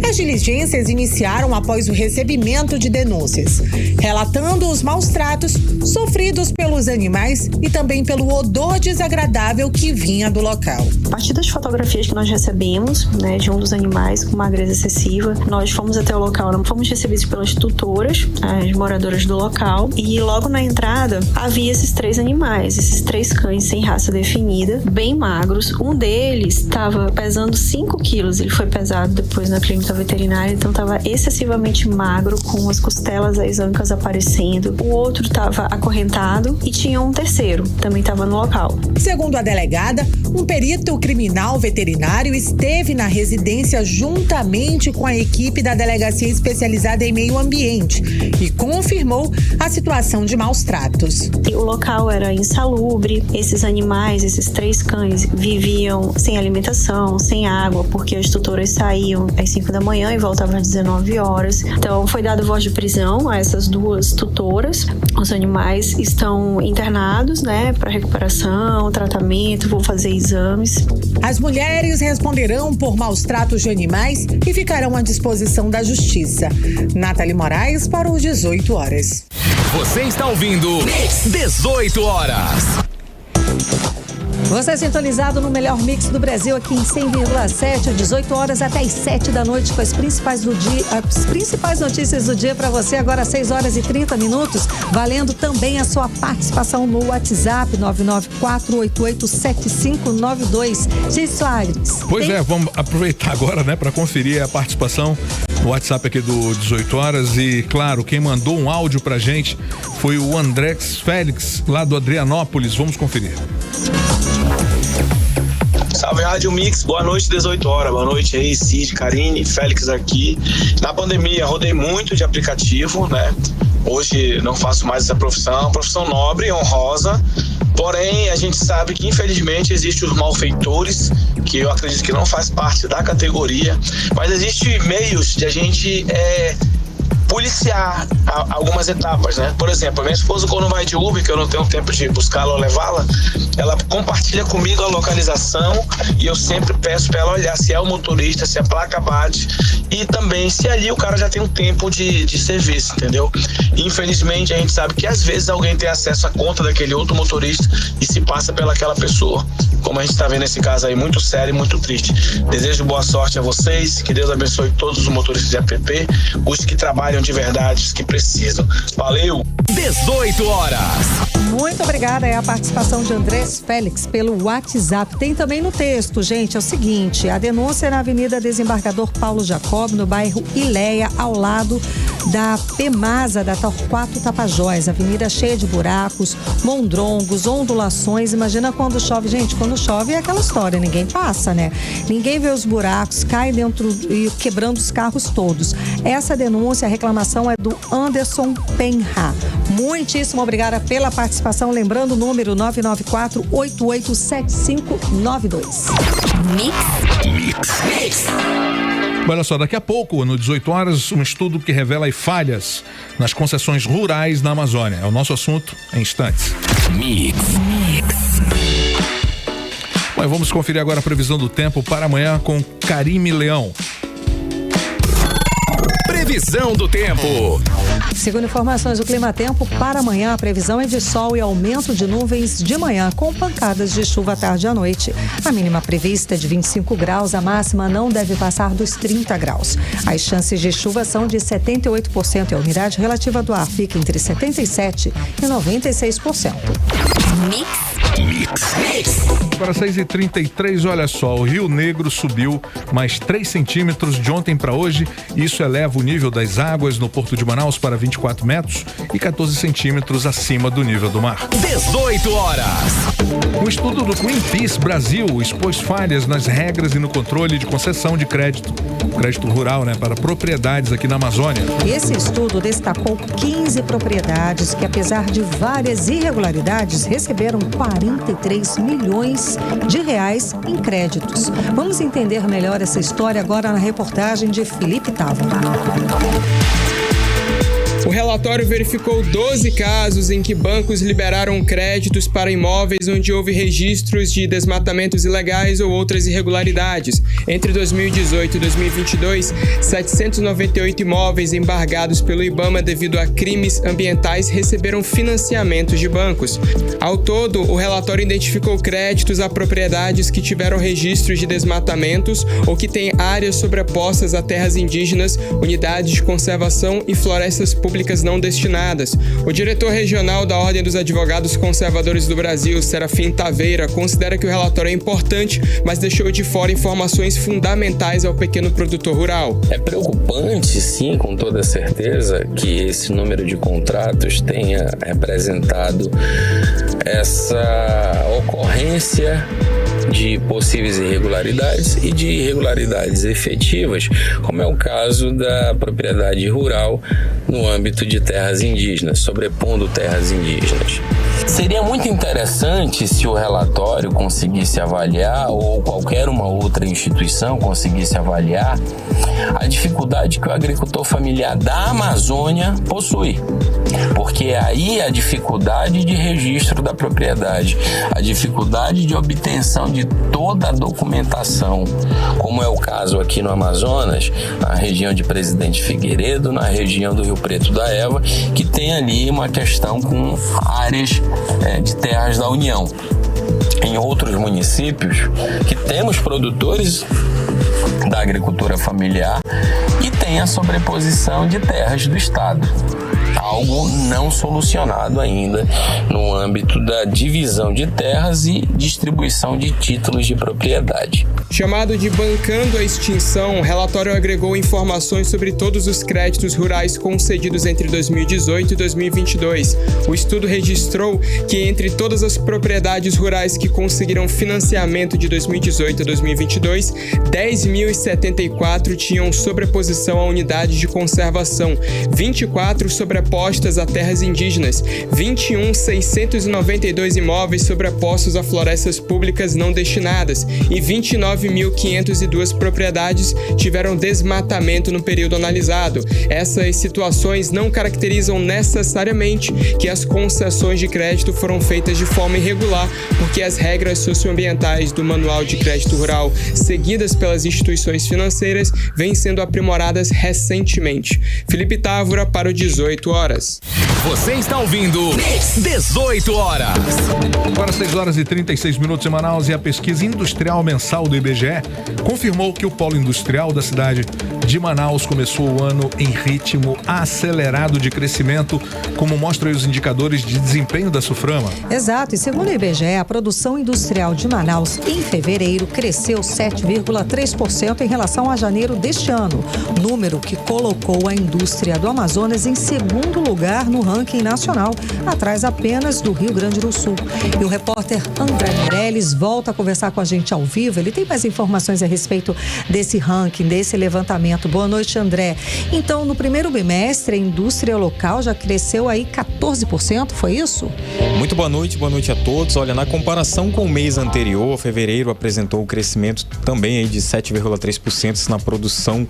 as diligências iniciaram após o recebimento de denúncias, relatando os maus tratos sofridos pelos animais e também pelo odor desagradável que vinha do local. A partir das fotografias que nós recebemos, né, de um dos animais com magreza excessiva, nós fomos até o local, fomos recebidos pelas tutoras, as moradoras do local, e logo na entrada havia esses 3 animais, esses 3 cães sem raça definida, bem magros. Um deles estava pesando 5 quilos, ele foi pesado depois na clínica veterinária, então estava excessivamente magro, com as costelas, as ancas aparecendo. O outro estava acorrentado e tinha um terceiro, também estava no local. Segundo a delegada, um perito criminal veterinário esteve na residência juntamente com a equipe da Delegacia Especializada em Meio Ambiente e confirmou a situação de maus tratos. O local era insalubre, esses animais, esses 3 cães, viviam sem alimentação, sem água, porque as tutoras saíam às 5 da manhã e voltavam às 19 horas. Então foi dado voz de prisão a essas 2 tutoras. Os animais estão internados, né, para recuperação, tratamento, vão fazer exames. As mulheres responderão por maus tratos de animais e ficarão à disposição da Justiça. Nathalie Moraes para o 18 horas. Você está ouvindo 18 horas. Você é sintonizado no melhor mix do Brasil aqui em 100,7, 18 horas até as 7 da noite com as principais notícias do dia para você agora às 6 horas e 30 minutos, valendo também a sua participação no WhatsApp 994887592. Gente Soares. Pois é, vamos aproveitar agora, né, para conferir a participação no WhatsApp aqui do 18 horas e, claro, quem mandou um áudio pra gente foi o Andrex Félix, lá do Adrianópolis. Vamos conferir. Salve Rádio Mix, boa noite, 18 horas. Boa noite aí, Cid, Karine, Félix aqui. Na pandemia rodei muito de aplicativo, né? Hoje não faço mais essa profissão nobre, honrosa. Porém, a gente sabe que infelizmente existem os malfeitores, que eu acredito que não faz parte da categoria, mas existem meios de a gente policiar algumas etapas, né? Por exemplo, a minha esposa, quando vai de Uber, que eu não tenho tempo de buscá-la ou levá-la, ela compartilha comigo a localização e eu sempre peço para ela olhar se é o motorista, se a placa bate e também se ali o cara já tem um tempo de serviço, entendeu? Infelizmente, a gente sabe que às vezes alguém tem acesso à conta daquele outro motorista e se passa pelaquela pessoa. Como a gente está vendo esse caso aí, muito sério e muito triste. Desejo boa sorte a vocês, que Deus abençoe todos os motoristas de app, os que trabalham de verdade, os que precisam. Valeu! 18 horas. Muito obrigada, é a participação de Andrés Félix pelo WhatsApp. Tem também no texto, gente, é o seguinte, a denúncia é na Avenida Desembargador Paulo Jacob, no bairro Ileia, ao lado da Pemasa, da Torquato Tapajós, avenida cheia de buracos, mondrongos, ondulações. Imagina quando chove, gente, quando chove é aquela história, ninguém passa, né? Ninguém vê os buracos, cai dentro e quebrando os carros todos. Essa denúncia, a reclamação é do Anderson Penha. Muitíssimo obrigada pela participação, lembrando o número 994-887592. Mix. Olha só, daqui a pouco, no 18 horas, um estudo que revela as falhas nas concessões rurais na Amazônia. É o nosso assunto em instantes. Mix. Bom, vamos conferir agora a previsão do tempo para amanhã com Karime Leão. Previsão do tempo. Segundo informações do Climatempo, para amanhã a previsão é de sol e aumento de nuvens de manhã, com pancadas de chuva à tarde e à noite. A mínima prevista é de 25 graus, a máxima não deve passar dos 30 graus. As chances de chuva são de 78% e a umidade relativa do ar fica entre 77% e 96%. Mix. Para 6h33, olha só, o Rio Negro subiu mais 3 centímetros de ontem para hoje. Isso eleva o nível das águas no Porto de Manaus para 24 metros e 14 centímetros acima do nível do mar. 18 horas. Um estudo do Greenpeace Brasil expôs falhas nas regras e no controle de concessão de crédito rural, né, para propriedades aqui na Amazônia. Esse estudo destacou 15 propriedades que, apesar de várias irregularidades, receberam 43 milhões de reais em créditos. Vamos entender melhor essa história agora na reportagem de Felipe Távora. O relatório verificou 12 casos em que bancos liberaram créditos para imóveis onde houve registros de desmatamentos ilegais ou outras irregularidades. Entre 2018 e 2022, 798 imóveis embargados pelo IBAMA devido a crimes ambientais receberam financiamentos de bancos. Ao todo, o relatório identificou créditos a propriedades que tiveram registros de desmatamentos ou que têm áreas sobrepostas a terras indígenas, unidades de conservação e florestas públicas não destinadas. O diretor regional da Ordem dos Advogados Conservadores do Brasil, Serafim Taveira, considera que o relatório é importante, mas deixou de fora informações fundamentais ao pequeno produtor rural. É preocupante, sim, com toda certeza, que esse número de contratos tenha representado essa ocorrência de possíveis irregularidades e de irregularidades efetivas, como é o caso da propriedade rural no âmbito de terras indígenas, sobrepondo terras indígenas. Seria muito interessante se o relatório conseguisse avaliar, ou qualquer uma outra instituição conseguisse avaliar, a dificuldade que o agricultor familiar da Amazônia possui. Porque aí a dificuldade de registro da propriedade, a dificuldade de obtenção de toda a documentação, como é o caso aqui no Amazonas, na região de Presidente Figueiredo, na região do Rio Preto da Eva, que tem ali uma questão com áreas de terras da União. em outros municípios que temos produtores da agricultura familiar e tem a sobreposição de terras do estado. Algo não solucionado ainda no âmbito da divisão de terras e distribuição de títulos de propriedade. Chamado de Bancando a Extinção, o relatório agregou informações sobre todos os créditos rurais concedidos entre 2018 e 2022. O estudo registrou que entre todas as propriedades rurais que conseguiram financiamento de 2018 a 2022, 10.074 tinham sobreposição a unidades de conservação, 24 sobrepostas a terras indígenas, 21.692 imóveis sobrepostos a florestas públicas não destinadas e 29.502 propriedades tiveram desmatamento no período analisado. Essas situações não caracterizam necessariamente que as concessões de crédito foram feitas de forma irregular, porque as regras socioambientais do Manual de Crédito Rural, seguidas pelas instituições financeiras, vêm sendo aprimoradas recentemente. Felipe Távora para o 18 horas. Você está ouvindo 18 horas. Agora 6 horas e 36 minutos em Manaus, e a pesquisa industrial mensal do IBGE confirmou que o polo industrial da cidade de Manaus começou o ano em ritmo acelerado de crescimento, como mostram os indicadores de desempenho da Suframa. Exato, e segundo o IBGE, a produção industrial de Manaus em fevereiro cresceu 7,3% em relação a janeiro deste ano, número que colocou a indústria do Amazonas em segundo lugar no ranking nacional, atrás apenas do Rio Grande do Sul. E o repórter André Meirelles volta a conversar com a gente ao vivo. Ele tem mais informações a respeito desse ranking, desse levantamento. Boa noite, André. Então, no primeiro bimestre, a indústria local já cresceu aí 14%, foi isso? Muito boa noite a todos. Olha, na comparação com o mês anterior, fevereiro apresentou o crescimento também aí de 7,3% na produção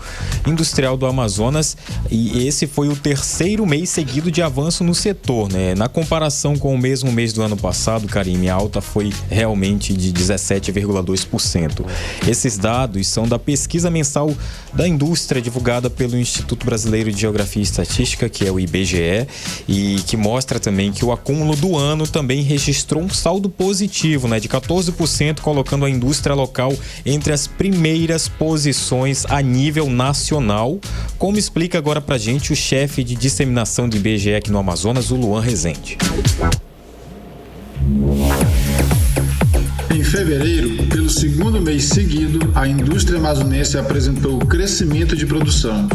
industrial do Amazonas, e esse foi o terceiro mês seguido de avanço no setor, né? Na comparação com o mesmo mês do ano passado, Karime, a alta foi realmente de 17,2%. Esses dados são da pesquisa mensal da indústria divulgada pelo Instituto Brasileiro de Geografia e Estatística, que é o IBGE, e que mostra também que o acúmulo do ano também registrou um saldo positivo, né, de 14%, colocando a indústria local entre as primeiras posições a nível nacional, como explica agora pra gente o chefe de disseminação do IBGE aqui no Amazonas, o Luan Rezende. Em fevereiro, pelo segundo mês seguido, a indústria amazonense apresentou crescimento de produção.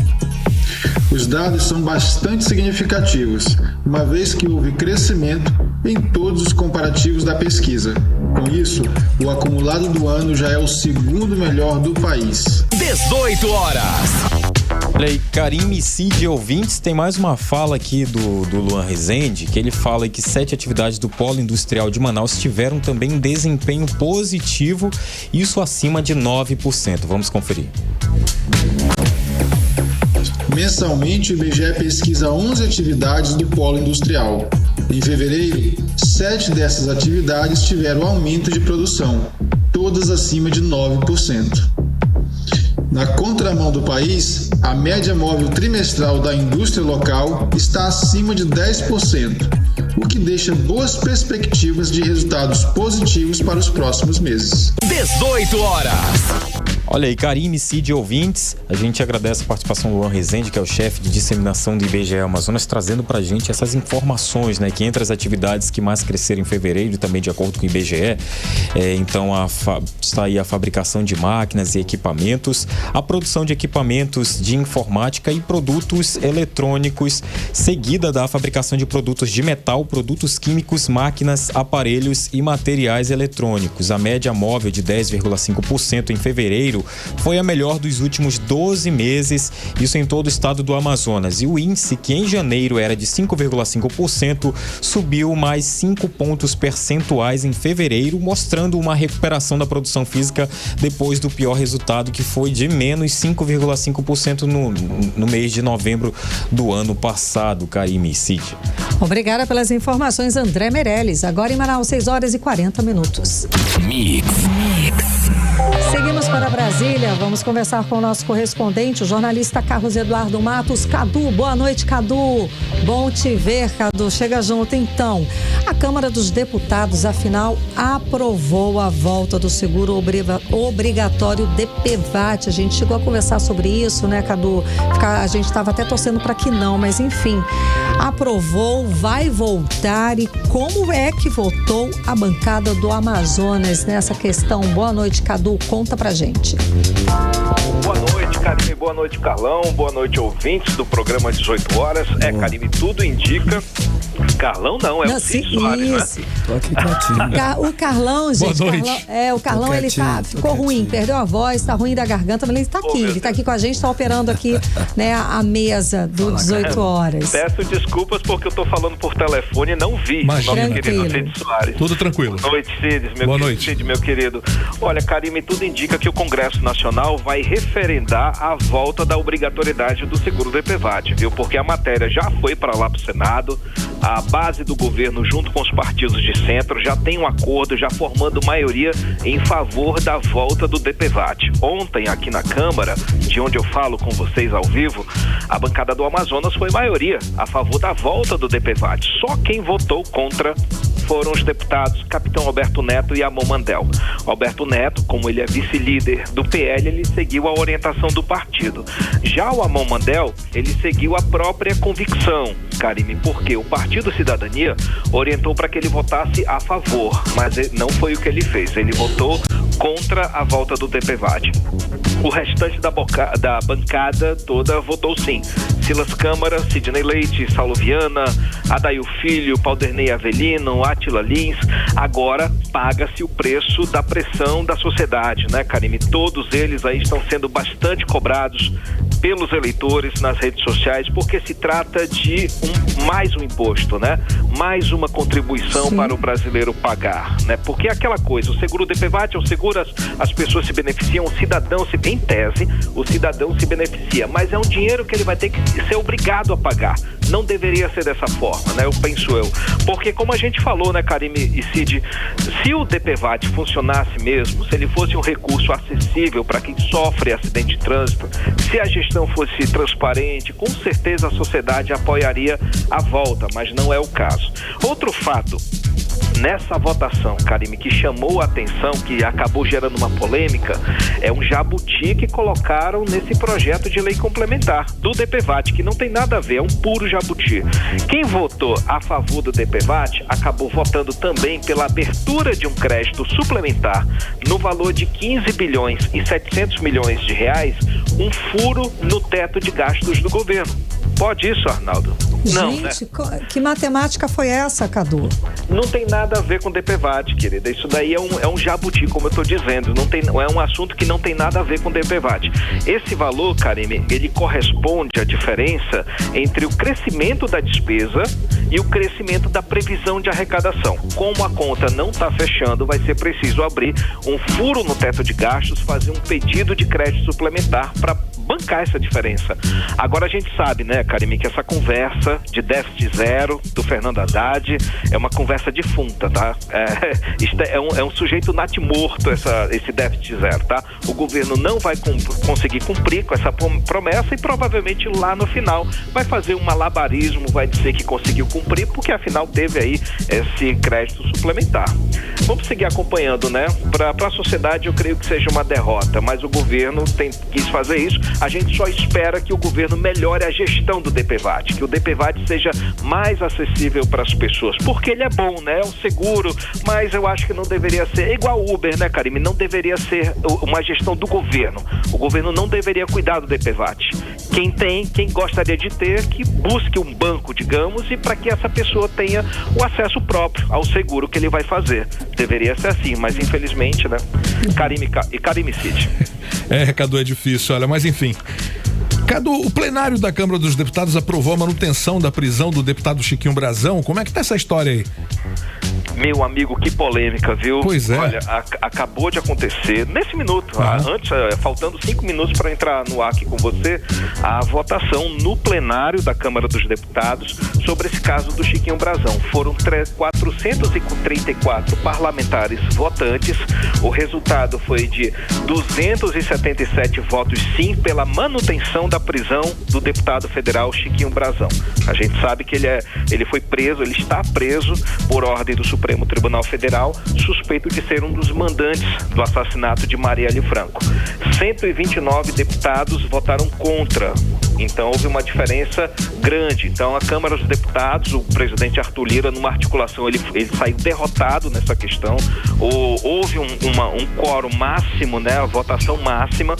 Os dados são bastante significativos, uma vez que houve crescimento em todos os comparativos da pesquisa. Com isso, o acumulado do ano já é o segundo melhor do país. 18 horas. Olha aí, Karime, Cid, ouvintes, tem mais uma fala aqui do Luan Rezende, que ele fala que 7 atividades do polo industrial de Manaus tiveram também um desempenho positivo, isso acima de 9%. Vamos conferir. Mensalmente, o IBGE pesquisa 11 atividades do polo industrial. Em fevereiro, 7 dessas atividades tiveram aumento de produção, todas acima de 9%. Na contramão do país, a média móvel trimestral da indústria local está acima de 10%, o que deixa boas perspectivas de resultados positivos para os próximos meses. 18 horas. Olha aí, Karime, Cid, ouvintes, a gente agradece a participação do Luan Rezende, que é o chefe de disseminação do IBGE Amazonas, trazendo pra gente essas informações, né, que entre as atividades que mais cresceram em fevereiro, também de acordo com o IBGE, então está aí a fabricação de máquinas e equipamentos, a produção de equipamentos de informática e produtos eletrônicos, seguida da fabricação de produtos de metal, produtos químicos, máquinas, aparelhos e materiais eletrônicos. A média móvel de 10,5% em fevereiro foi a melhor dos últimos 12 meses, isso em todo o estado do Amazonas. E o índice, que em janeiro era de 5,5%, subiu mais 5 pontos percentuais em fevereiro, mostrando uma recuperação da produção física depois do pior resultado, que foi de menos 5,5% no mês de novembro do ano passado. Karime, Cid. Obrigada pelas informações, André Meirelles. Agora em Manaus, 6 horas e 40 minutos. Mix. Seguimos para Brasília. Brasília, vamos conversar com o nosso correspondente, o jornalista Carlos Eduardo Matos. Cadu, boa noite, Cadu. Bom te ver, Cadu. Chega junto. Então, a Câmara dos Deputados, afinal, aprovou a volta do seguro obrigatório DPVAT. A gente chegou a conversar sobre isso, né, Cadu? A gente estava até torcendo para que não, mas enfim, aprovou, vai voltar. E como é que votou a bancada do Amazonas nessa questão? Boa noite, Cadu. Conta pra gente. Boa noite, Karime. Boa noite, Carlão. Boa noite, ouvintes do programa 18 horas. Karime, tudo indica... Carlão não, é o Cid Soares, né? Tô aqui quietinho. O Carlão, gente. Boa noite. O Carlão, ele ficou ruim, perdeu a voz, tá ruim da garganta, mas ele tá aqui. Ele tá aqui com a gente, tá operando aqui, né, a mesa do 18 horas. Peço desculpas porque eu tô falando por telefone e não vi o nosso querido Cid Soares. Tudo tranquilo. Boa noite, Cid, Boa noite. Cid, meu querido. Olha, Karime, tudo indica que o Congresso Nacional vai referendar a volta da obrigatoriedade do seguro DPVAT, viu? Porque a matéria já foi para lá pro Senado, a base do governo, junto com os partidos de centro, já tem um acordo, já formando maioria em favor da volta do DPVAT. Ontem, aqui na Câmara, de onde eu falo com vocês ao vivo, a bancada do Amazonas foi maioria a favor da volta do DPVAT. Só quem votou contra foram os deputados Capitão Alberto Neto e Amon Mandel. Alberto Neto, como ele é vice-líder do PL, ele seguiu a orientação do partido. Já o Amon Mandel, ele seguiu a própria convicção, Karime, porque o Partido Cidadania orientou para que ele votasse a favor, mas não foi o que ele fez. Ele votou contra a volta do DPVAT. O restante da bancada toda votou sim. Silas Câmara, Sidney Leite, Saulo Viana, Adail Filho, Paulderney Avelino, Átila Lins. Agora paga-se o preço da pressão da sociedade, né, Karime? Todos eles aí estão sendo bastante cobrados pelos eleitores nas redes sociais, porque se trata de mais um imposto, né? Mais uma contribuição para o brasileiro pagar, né? Porque é aquela coisa, o seguro DPVAT é o seguro, as pessoas se beneficiam, o cidadão em tese, o cidadão se beneficia, mas é um dinheiro que ele vai ter que ser obrigado a pagar. Não deveria ser dessa forma, né? Penso eu. Porque como a gente falou, né, Karime e Cid, se o DPVAT funcionasse mesmo, se ele fosse um recurso acessível para quem sofre acidente de trânsito, se a gestão fosse transparente, com certeza a sociedade apoiaria a volta, mas não é o caso. Outro fato, nessa votação, Karime, que chamou a atenção, que acabou gerando uma polêmica, é um jabuti que colocaram nesse projeto de lei complementar do DPVAT, que não tem nada a ver, é um puro jabuti. Quem votou a favor do DPVAT acabou votando também pela abertura de um crédito suplementar no valor de 15 bilhões e 700 milhões de reais, um furo no teto de gastos do governo. Pode isso, Arnaldo? Não, gente, né? Que matemática foi essa, Cadu? Não tem nada a ver com DPVAT, querida. Isso daí é um jabuti, como eu estou dizendo. É um assunto que não tem nada a ver com DPVAT. Esse valor, Karime, ele corresponde à diferença entre o crescimento da despesa e o crescimento da previsão de arrecadação. Como a conta não está fechando, vai ser preciso abrir um furo no teto de gastos, fazer um pedido de crédito suplementar para bancar essa diferença. Agora a gente sabe, né, Karime, que essa conversa de déficit zero do Fernando Haddad é uma conversa defunta, tá? É um sujeito natimorto esse déficit zero, tá? O governo não vai conseguir cumprir com essa promessa e provavelmente lá no final vai fazer um malabarismo, vai dizer que conseguiu cumprir, porque afinal teve aí esse crédito suplementar. Vamos seguir acompanhando, né? Para a sociedade eu creio que seja uma derrota, mas o governo quis fazer isso. A gente só espera que o governo melhore a gestão do DPVAT, que o DPVAT seja mais acessível para as pessoas, porque ele é bom, né? É um seguro, mas eu acho que não deveria ser igual o Uber, né, Karime? Não deveria ser uma gestão do governo. O governo não deveria cuidar do DPVAT. Quem gostaria de ter, que busque um banco, digamos, e para que essa pessoa tenha o acesso próprio ao seguro que ele vai fazer. Deveria ser assim, mas infelizmente, né? Karime Cid. Cadu, é difícil, olha, mas enfim. Cadu, o plenário da Câmara dos Deputados aprovou a manutenção da prisão do deputado Chiquinho Brazão. Como é que tá essa história aí? Meu amigo, que polêmica, viu? Pois é. Olha, acabou de acontecer, nesse minuto, antes, faltando 5 minutos para entrar no ar aqui com você, a votação no plenário da Câmara dos Deputados sobre esse caso do Chiquinho Brazão. Foram 434 parlamentares votantes. O resultado foi de 277 votos sim pela manutenção da prisão do deputado federal Chiquinho Brazão. A gente sabe que ele foi preso, ele está preso por ordem do Supremo Tribunal Federal, suspeito de ser um dos mandantes do assassinato de Marielle Franco. 129 deputados votaram contra. Então houve uma diferença grande. Então a Câmara dos Deputados, o presidente Arthur Lira, numa articulação, ele saiu derrotado nessa questão. Houve um quórum máximo, né, a votação máxima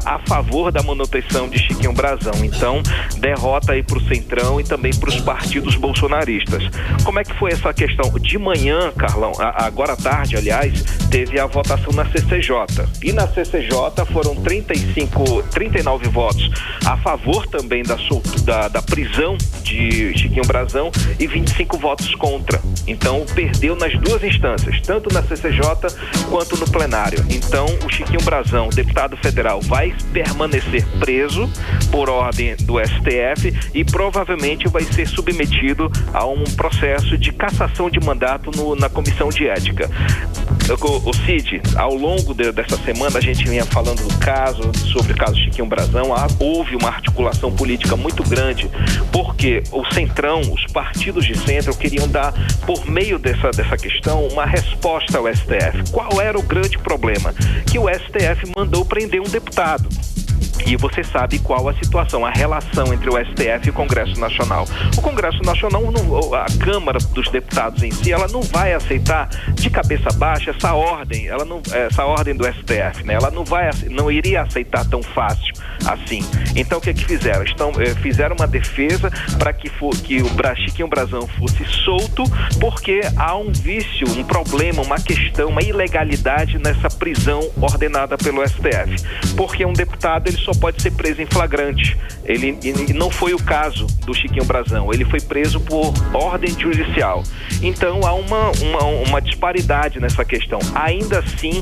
a favor da manutenção de Chiquinho Brazão. Então derrota aí para o Centrão e também para os partidos bolsonaristas. Como é que foi essa questão? De manhã, Carlão, agora à tarde, aliás, teve a votação na CCJ. E na CCJ foram 39 votos a favor também da prisão de Chiquinho Brazão e 25 votos contra. Então perdeu nas duas instâncias, tanto na CCJ quanto no plenário. Então o Chiquinho Brazão, deputado federal, vai permanecer preso por ordem do STF e provavelmente vai ser submetido a um processo de cassação de mandato na Comissão de Ética. O Cid, ao longo dessa semana a gente vinha falando do caso, sobre o caso Chiquinho Brazão. Houve uma articulação política muito grande, porque o Centrão, os partidos de centro queriam dar, por meio dessa questão, uma resposta ao STF. Qual era o grande problema? Que o STF mandou prender um deputado. E você sabe qual a situação, a relação entre o STF e o Congresso Nacional. O Congresso Nacional, a Câmara dos Deputados em si, ela não vai aceitar de cabeça baixa essa ordem do STF, né? Ela não iria aceitar tão fácil assim. Então o que fizeram? Fizeram uma defesa para que o Chiquinho Brazão fosse solto, porque há um vício, um problema, uma questão, uma ilegalidade nessa prisão ordenada pelo STF. Porque um deputado, ele só pode ser preso em flagrante. Ele não foi o caso do Chiquinho Brazão. Ele foi preso por ordem judicial. Então há uma disparidade nessa questão. Ainda assim,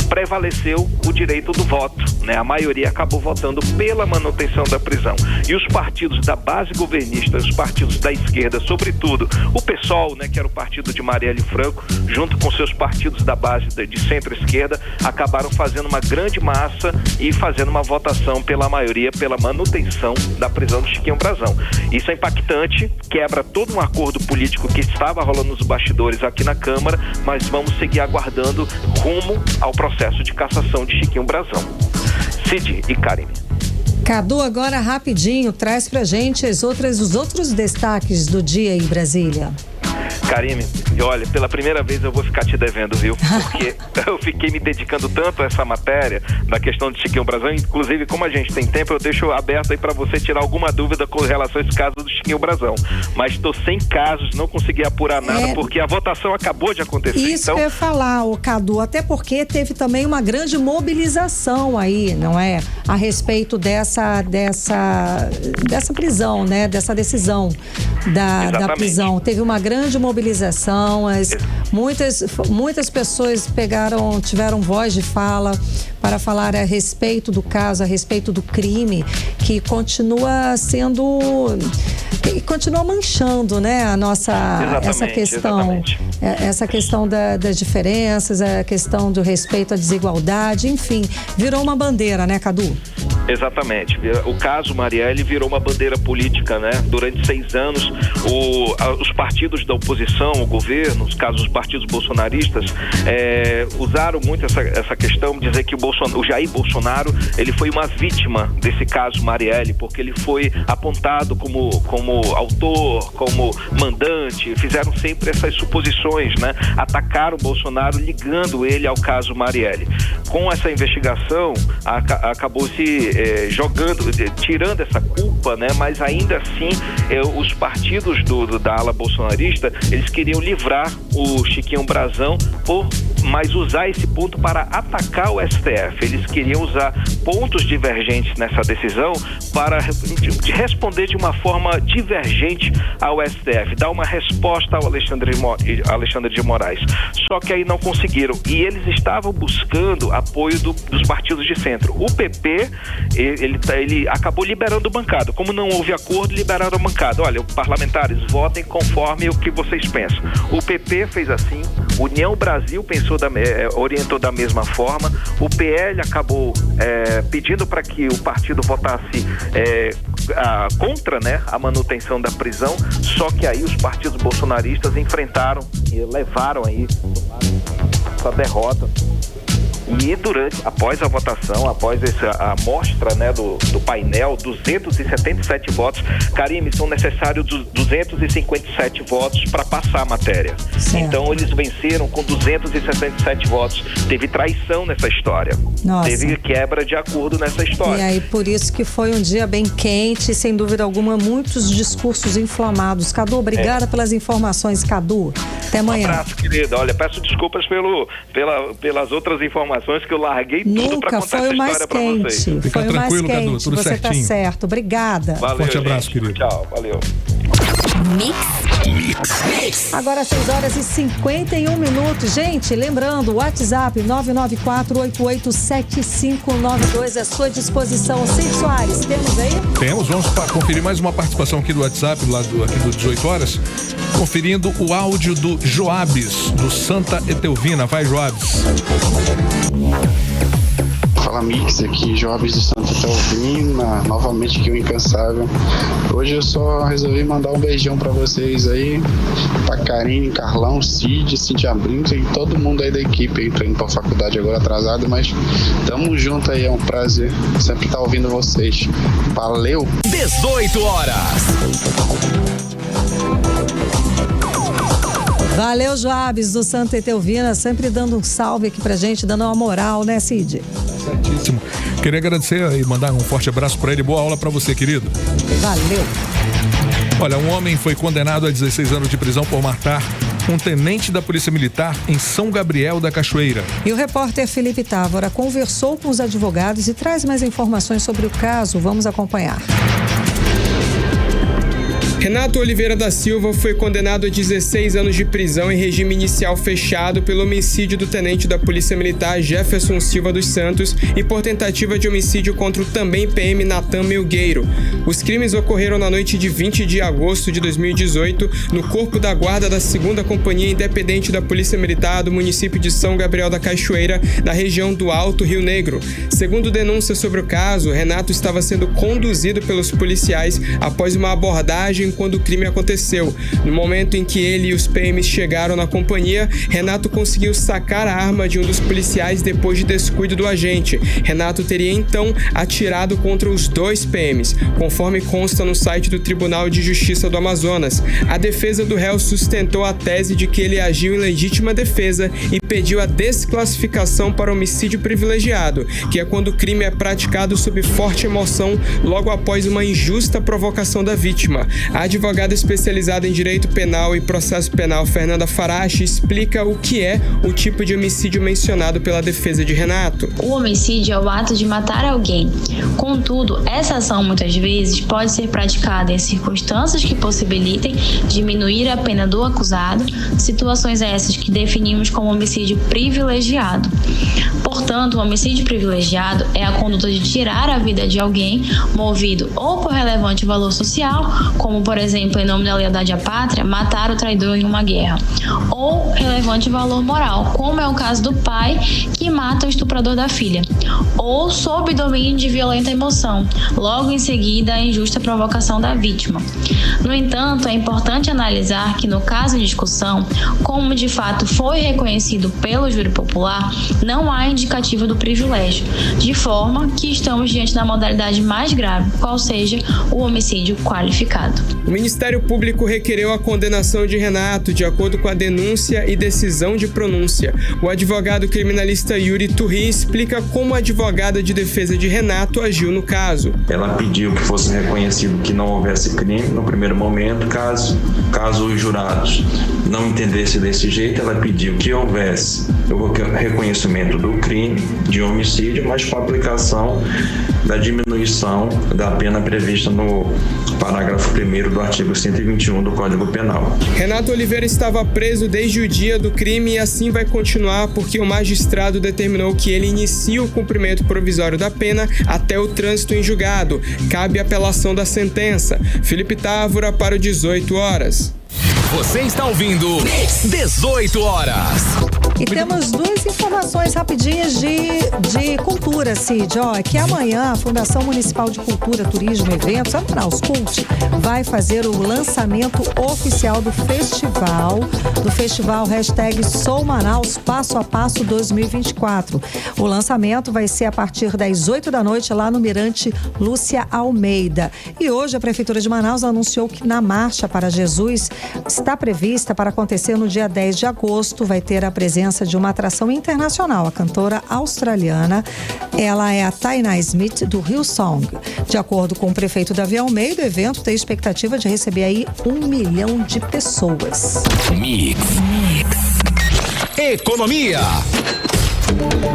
prevaleceu o direito do voto, né? A maioria acabou votando pela manutenção da prisão. E os partidos da base governista, os partidos da esquerda, sobretudo o PSOL, né, que era o partido de Marielle Franco, junto com seus partidos da base de centro-esquerda, acabaram fazendo uma grande massa e fazendo uma votação pela maioria, pela manutenção da prisão do Chiquinho Brazão. Isso é impactante, quebra todo um acordo político que estava rolando nos bastidores aqui na Câmara, mas vamos seguir aguardando rumo ao processo de cassação de Chiquinho Brazão. Cid e Karine. Cadu, agora rapidinho, traz pra gente os outros destaques do dia em Brasília. Karine, olha, pela primeira vez eu vou ficar te devendo, viu? Porque eu fiquei me dedicando tanto a essa matéria da questão de Chiquinho Brazão. Inclusive, como a gente tem tempo, eu deixo aberto aí pra você tirar alguma dúvida com relação a esse caso do Chiquinho Brazão. Mas estou sem casos, não consegui apurar nada, porque a votação acabou de acontecer. Isso então... que eu ia falar, Cadu, até porque teve também uma grande mobilização aí, não é? A respeito dessa prisão, né? Dessa decisão da prisão. Teve uma grande mobilização, muitas pessoas tiveram voz de fala para falar a respeito do caso, a respeito do crime, que continua manchando, né, essa questão, essa questão das diferenças, a questão do respeito à desigualdade, enfim, virou uma bandeira, né, Cadu? Exatamente. O caso Marielle virou uma bandeira política, né? Durante 6 anos, os partidos da oposição, o governo, nos casos os partidos bolsonaristas, usaram muito essa questão, dizer que o Jair Bolsonaro, ele foi uma vítima desse caso Marielle, porque ele foi apontado como autor, como mandante, fizeram sempre essas suposições, né? Atacaram o Bolsonaro ligando ele ao caso Marielle. Com essa investigação, acabou se tirando essa culpa, né? Mas ainda assim, os partidos da ala bolsonarista, eles queriam livrar o Chiquinho Brazão por mas usar esse ponto para atacar o STF. Eles queriam usar pontos divergentes nessa decisão para responder de uma forma divergente ao STF, dar uma resposta ao Alexandre de Moraes. Só que aí não conseguiram. E eles estavam buscando apoio dos partidos de centro. O PP, ele acabou liberando bancada. Como não houve acordo, liberaram a bancada. Olha, parlamentares, votem conforme o que vocês pensam. O PP fez assim, União Brasil orientou da mesma forma, o PL acabou pedindo para que o partido votasse contra, né, a manutenção da prisão, só que aí os partidos bolsonaristas enfrentaram e levaram aí essa derrota. E após a votação, após a amostra, né, do painel, 277 votos. Karime, são necessários 257 votos para passar a matéria. Certo. Então eles venceram com 267 votos. Teve traição nessa história. Nossa. Teve quebra de acordo nessa história. E aí por isso que foi um dia bem quente, sem dúvida alguma, muitos discursos inflamados. Cadu, obrigada pelas informações, Cadu. Até amanhã. Um abraço, querida. Olha, peço desculpas pelas outras informações que eu larguei tudo para contar essa história para vocês. Fica foi tranquilo, mais quente. Cadu, tudo você certinho. Tá certo. Obrigada. Valeu, forte abraço, gente. querido. Tchau, valeu. Mix. Agora 6h51. Gente, lembrando, WhatsApp 994887592 à sua disposição. Cid Soares, temos aí? Temos, vamos conferir mais uma participação aqui do WhatsApp, aqui do 18 horas. Conferindo o áudio do Joabes, do Santa Etelvina. Vai, Joabes. Fala, Mix, aqui Joabes do Santa Etelvina, novamente aqui o Incansável. Hoje eu só resolvi mandar um beijão pra vocês aí, pra Karine, Carlão, Cid, Cintia Brinca e todo mundo aí da equipe aí. Tô indo pra faculdade agora atrasado, mas tamo junto aí, é um prazer sempre estar ouvindo vocês. Valeu! 18 horas. Valeu, Joabes do Santa Etelvina, sempre dando um salve aqui pra gente, dando uma moral, né, Cid? Certíssimo. Queria agradecer e mandar um forte abraço pra ele. Boa aula pra você, querido. Valeu. Olha, um homem foi condenado a 16 anos de prisão por matar um tenente da Polícia Militar em São Gabriel da Cachoeira. E o repórter Felipe Távora conversou com os advogados e traz mais informações sobre o caso. Vamos acompanhar. Renato Oliveira da Silva foi condenado a 16 anos de prisão em regime inicial fechado pelo homicídio do tenente da Polícia Militar Jefferson Silva dos Santos e por tentativa de homicídio contra o também PM Natan Melgueiro. Os crimes ocorreram na noite de 20 de agosto de 2018 no Corpo da Guarda da 2ª Companhia Independente da Polícia Militar do município de São Gabriel da Cachoeira, na região do Alto Rio Negro. Segundo denúncias sobre o caso, Renato estava sendo conduzido pelos policiais após uma abordagem quando o crime aconteceu. No momento em que ele e os PMs chegaram na companhia, Renato conseguiu sacar a arma de um dos policiais depois de descuido do agente. Renato teria então atirado contra os 2 PMs, conforme consta no site do Tribunal de Justiça do Amazonas. A defesa do réu sustentou a tese de que ele agiu em legítima defesa e pediu a desclassificação para homicídio privilegiado, que é quando o crime é praticado sob forte emoção logo após uma injusta provocação da vítima. A advogada especializada em direito penal e processo penal, Fernanda Farache, explica o que é o tipo de homicídio mencionado pela defesa de Renato. O homicídio é o ato de matar alguém. Contudo, essa ação muitas vezes pode ser praticada em circunstâncias que possibilitem diminuir a pena do acusado, situações essas que definimos como homicídio privilegiado. Portanto, o homicídio privilegiado é a conduta de tirar a vida de alguém movido ou por relevante valor social, como por exemplo, em nome da lealdade à pátria, matar o traidor em uma guerra, ou relevante valor moral, como é o caso do pai que mata o estuprador da filha, ou sob domínio de violenta emoção, logo em seguida a injusta provocação da vítima. No entanto, é importante analisar que no caso em discussão, como de fato foi reconhecido pelo júri popular, não há indicativo do privilégio, de forma que estamos diante da modalidade mais grave, qual seja o homicídio qualificado. O Ministério Público requereu a condenação de Renato de acordo com a denúncia e decisão de pronúncia. O advogado criminalista Yuri Turri explica como a advogada de defesa de Renato agiu no caso. Ela pediu que fosse reconhecido que não houvesse crime no primeiro momento, caso os jurados não entendessem desse jeito, ela pediu que houvesse o reconhecimento do crime de homicídio, mas com a aplicação da diminuição da pena prevista no parágrafo 1º do artigo 121 do Código Penal. Renato Oliveira estava preso desde o dia do crime e assim vai continuar porque o magistrado determinou que ele inicie o cumprimento provisório da pena até o trânsito em julgado. Cabe apelação da sentença. Felipe Távora para o 18 horas. Você está ouvindo 18 horas. E temos duas informações rapidinhas de cultura, Cid. Ó, que amanhã a Fundação Municipal de Cultura, Turismo e Eventos, a Manaus Cult, vai fazer o lançamento oficial do festival Sou Manaus Passo a Passo 2024. O lançamento vai ser a partir das 8 da noite lá no Mirante Lúcia Almeida. E hoje a Prefeitura de Manaus anunciou que na Marcha para Jesus está prevista para acontecer no dia 10 de agosto. Vai ter a presença de uma atração internacional, a cantora australiana. Ela é a Taina Smith do Hillsong. De acordo com o prefeito Davi Almeida, o evento tem expectativa de receber aí 1 milhão de pessoas. Mix. Economia.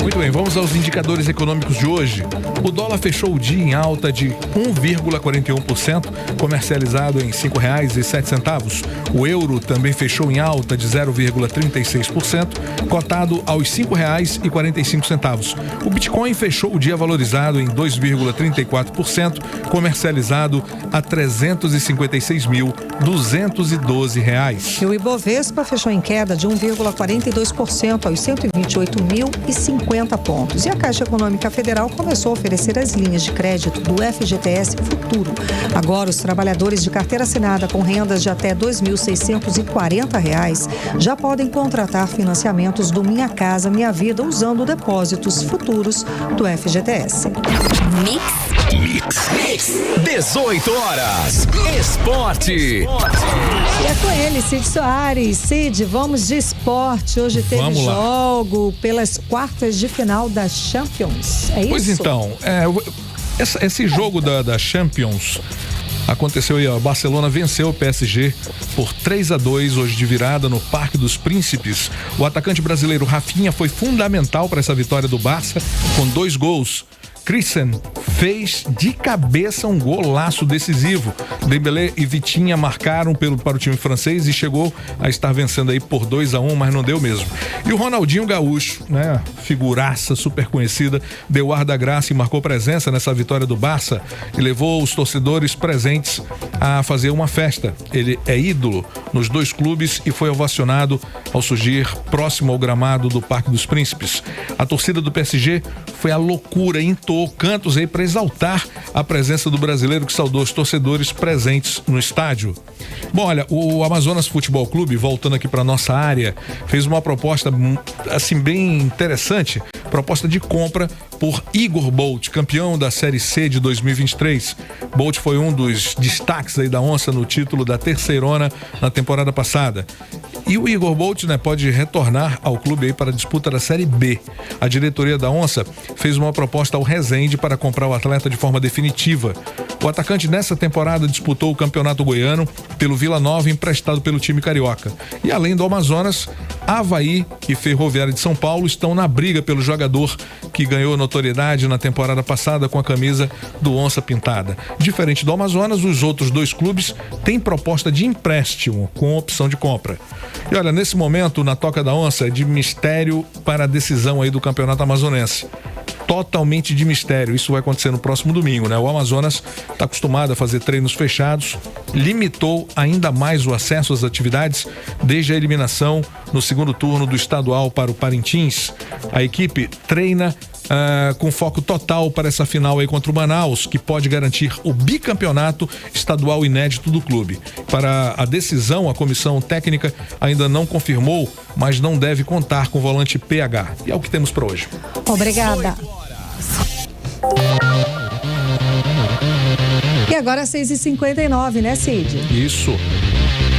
Muito bem, vamos aos indicadores econômicos de hoje. O dólar fechou o dia em alta de 1,41%, comercializado em R$ 5,07. O euro também fechou em alta de 0,36%, cotado aos R$ 5,45. O Bitcoin fechou o dia valorizado em 2,34%, comercializado a R$ 356.212. E o Ibovespa fechou em queda de 1,42% aos 128.050 pontos. E a Caixa Econômica Federal começou a oferecer as linhas de crédito do FGTS Futuro. Agora, os trabalhadores de carteira assinada com rendas de até R$ 2.640 já podem contratar financiamentos do Minha Casa Minha Vida usando depósitos futuros do FGTS. Mix. 18 horas. Esporte. E é com ele, Cid Soares. Cid, vamos de esporte. Hoje teve jogo pelas quartas de final da Champions. É isso? Pois então, esse jogo da Champions aconteceu aí, o Barcelona venceu o PSG por 3-2 hoje de virada no Parque dos Príncipes. O atacante brasileiro Rafinha foi fundamental para essa vitória do Barça com 2 gols. Christensen fez de cabeça um golaço decisivo. Dembélé e Vitinha marcaram para o time francês e chegou a estar vencendo aí por 2-1, mas não deu mesmo. E o Ronaldinho Gaúcho, né, figuraça super conhecida, deu ar da graça e marcou presença nessa vitória do Barça e levou os torcedores presentes a fazer uma festa. Ele é ídolo nos 2 clubes e foi ovacionado ao surgir próximo ao gramado do Parque dos Príncipes. A torcida do PSG foi a loucura, entoou cantos aí para exaltar a presença do brasileiro que saudou os torcedores presentes no estádio. Bom, olha, o Amazonas Futebol Clube, voltando aqui para nossa área, fez uma proposta assim bem interessante, proposta de compra por Igor Bolt, campeão da Série C de 2023. Bolt foi um dos destaques aí da Onça no título da Terceirona na temporada passada. E o Igor Bolt, né, pode retornar ao clube aí para a disputa da Série B. A diretoria da Onça fez uma proposta ao Resende para comprar o atleta de forma definitiva. O atacante nessa temporada disputou o Campeonato Goiano pelo Vila Nova, emprestado pelo time carioca. E além do Amazonas, Avaí e Ferroviária de São Paulo estão na briga pelo jogador que ganhou notoriedade na temporada passada com a camisa do Onça Pintada. Diferente do Amazonas, os outros 2 clubes têm proposta de empréstimo com opção de compra. E olha, nesse momento, na Toca da Onça, é de mistério para a decisão aí do Campeonato Amazonense. Totalmente de mistério. Isso vai acontecer no próximo domingo, né? O Amazonas está acostumado a fazer treinos fechados, limitou ainda mais o acesso às atividades desde a eliminação no segundo turno do estadual para o Parintins. A equipe treina com foco total para essa final aí contra o Manaus, que pode garantir o bicampeonato estadual inédito do clube. Para a decisão, a comissão técnica ainda não confirmou, mas não deve contar com o volante PH. E é o que temos para hoje. Obrigada. E agora 6h59, né, Cid? Isso.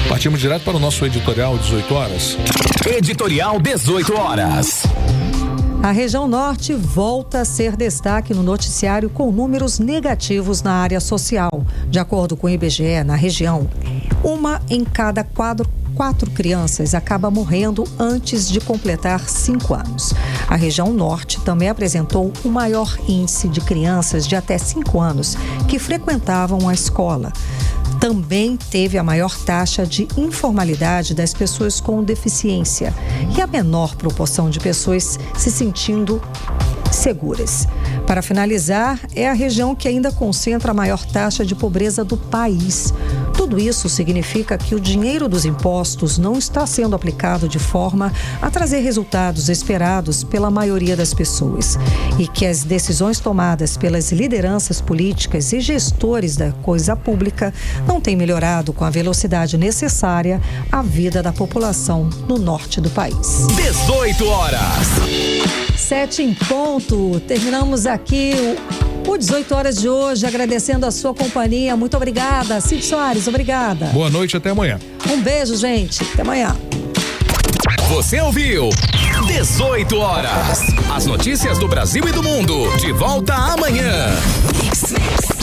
Partimos direto para o nosso editorial 18 horas. Editorial 18 horas. A região norte volta a ser destaque no noticiário com números negativos na área social. De acordo com o IBGE, na região, 1 em cada 4 4 crianças acaba morrendo antes de completar 5 anos. A região norte também apresentou o maior índice de crianças de até 5 anos que frequentavam a escola. Também teve a maior taxa de informalidade das pessoas com deficiência e a menor proporção de pessoas se sentindo seguras. Para finalizar, é a região que ainda concentra a maior taxa de pobreza do país. Tudo isso significa que o dinheiro dos impostos não está sendo aplicado de forma a trazer resultados esperados pela maioria das pessoas e que as decisões tomadas pelas lideranças políticas e gestores da coisa pública não têm melhorado com a velocidade necessária a vida da população no norte do país. 18 horas. 7 em ponto. Terminamos aqui o 18 horas de hoje, agradecendo a sua companhia. Muito obrigada. Cid Soares, obrigada. Boa noite, até amanhã. Um beijo, gente. Até amanhã. Você ouviu 18 horas. As notícias do Brasil e do mundo. De volta amanhã. Mix.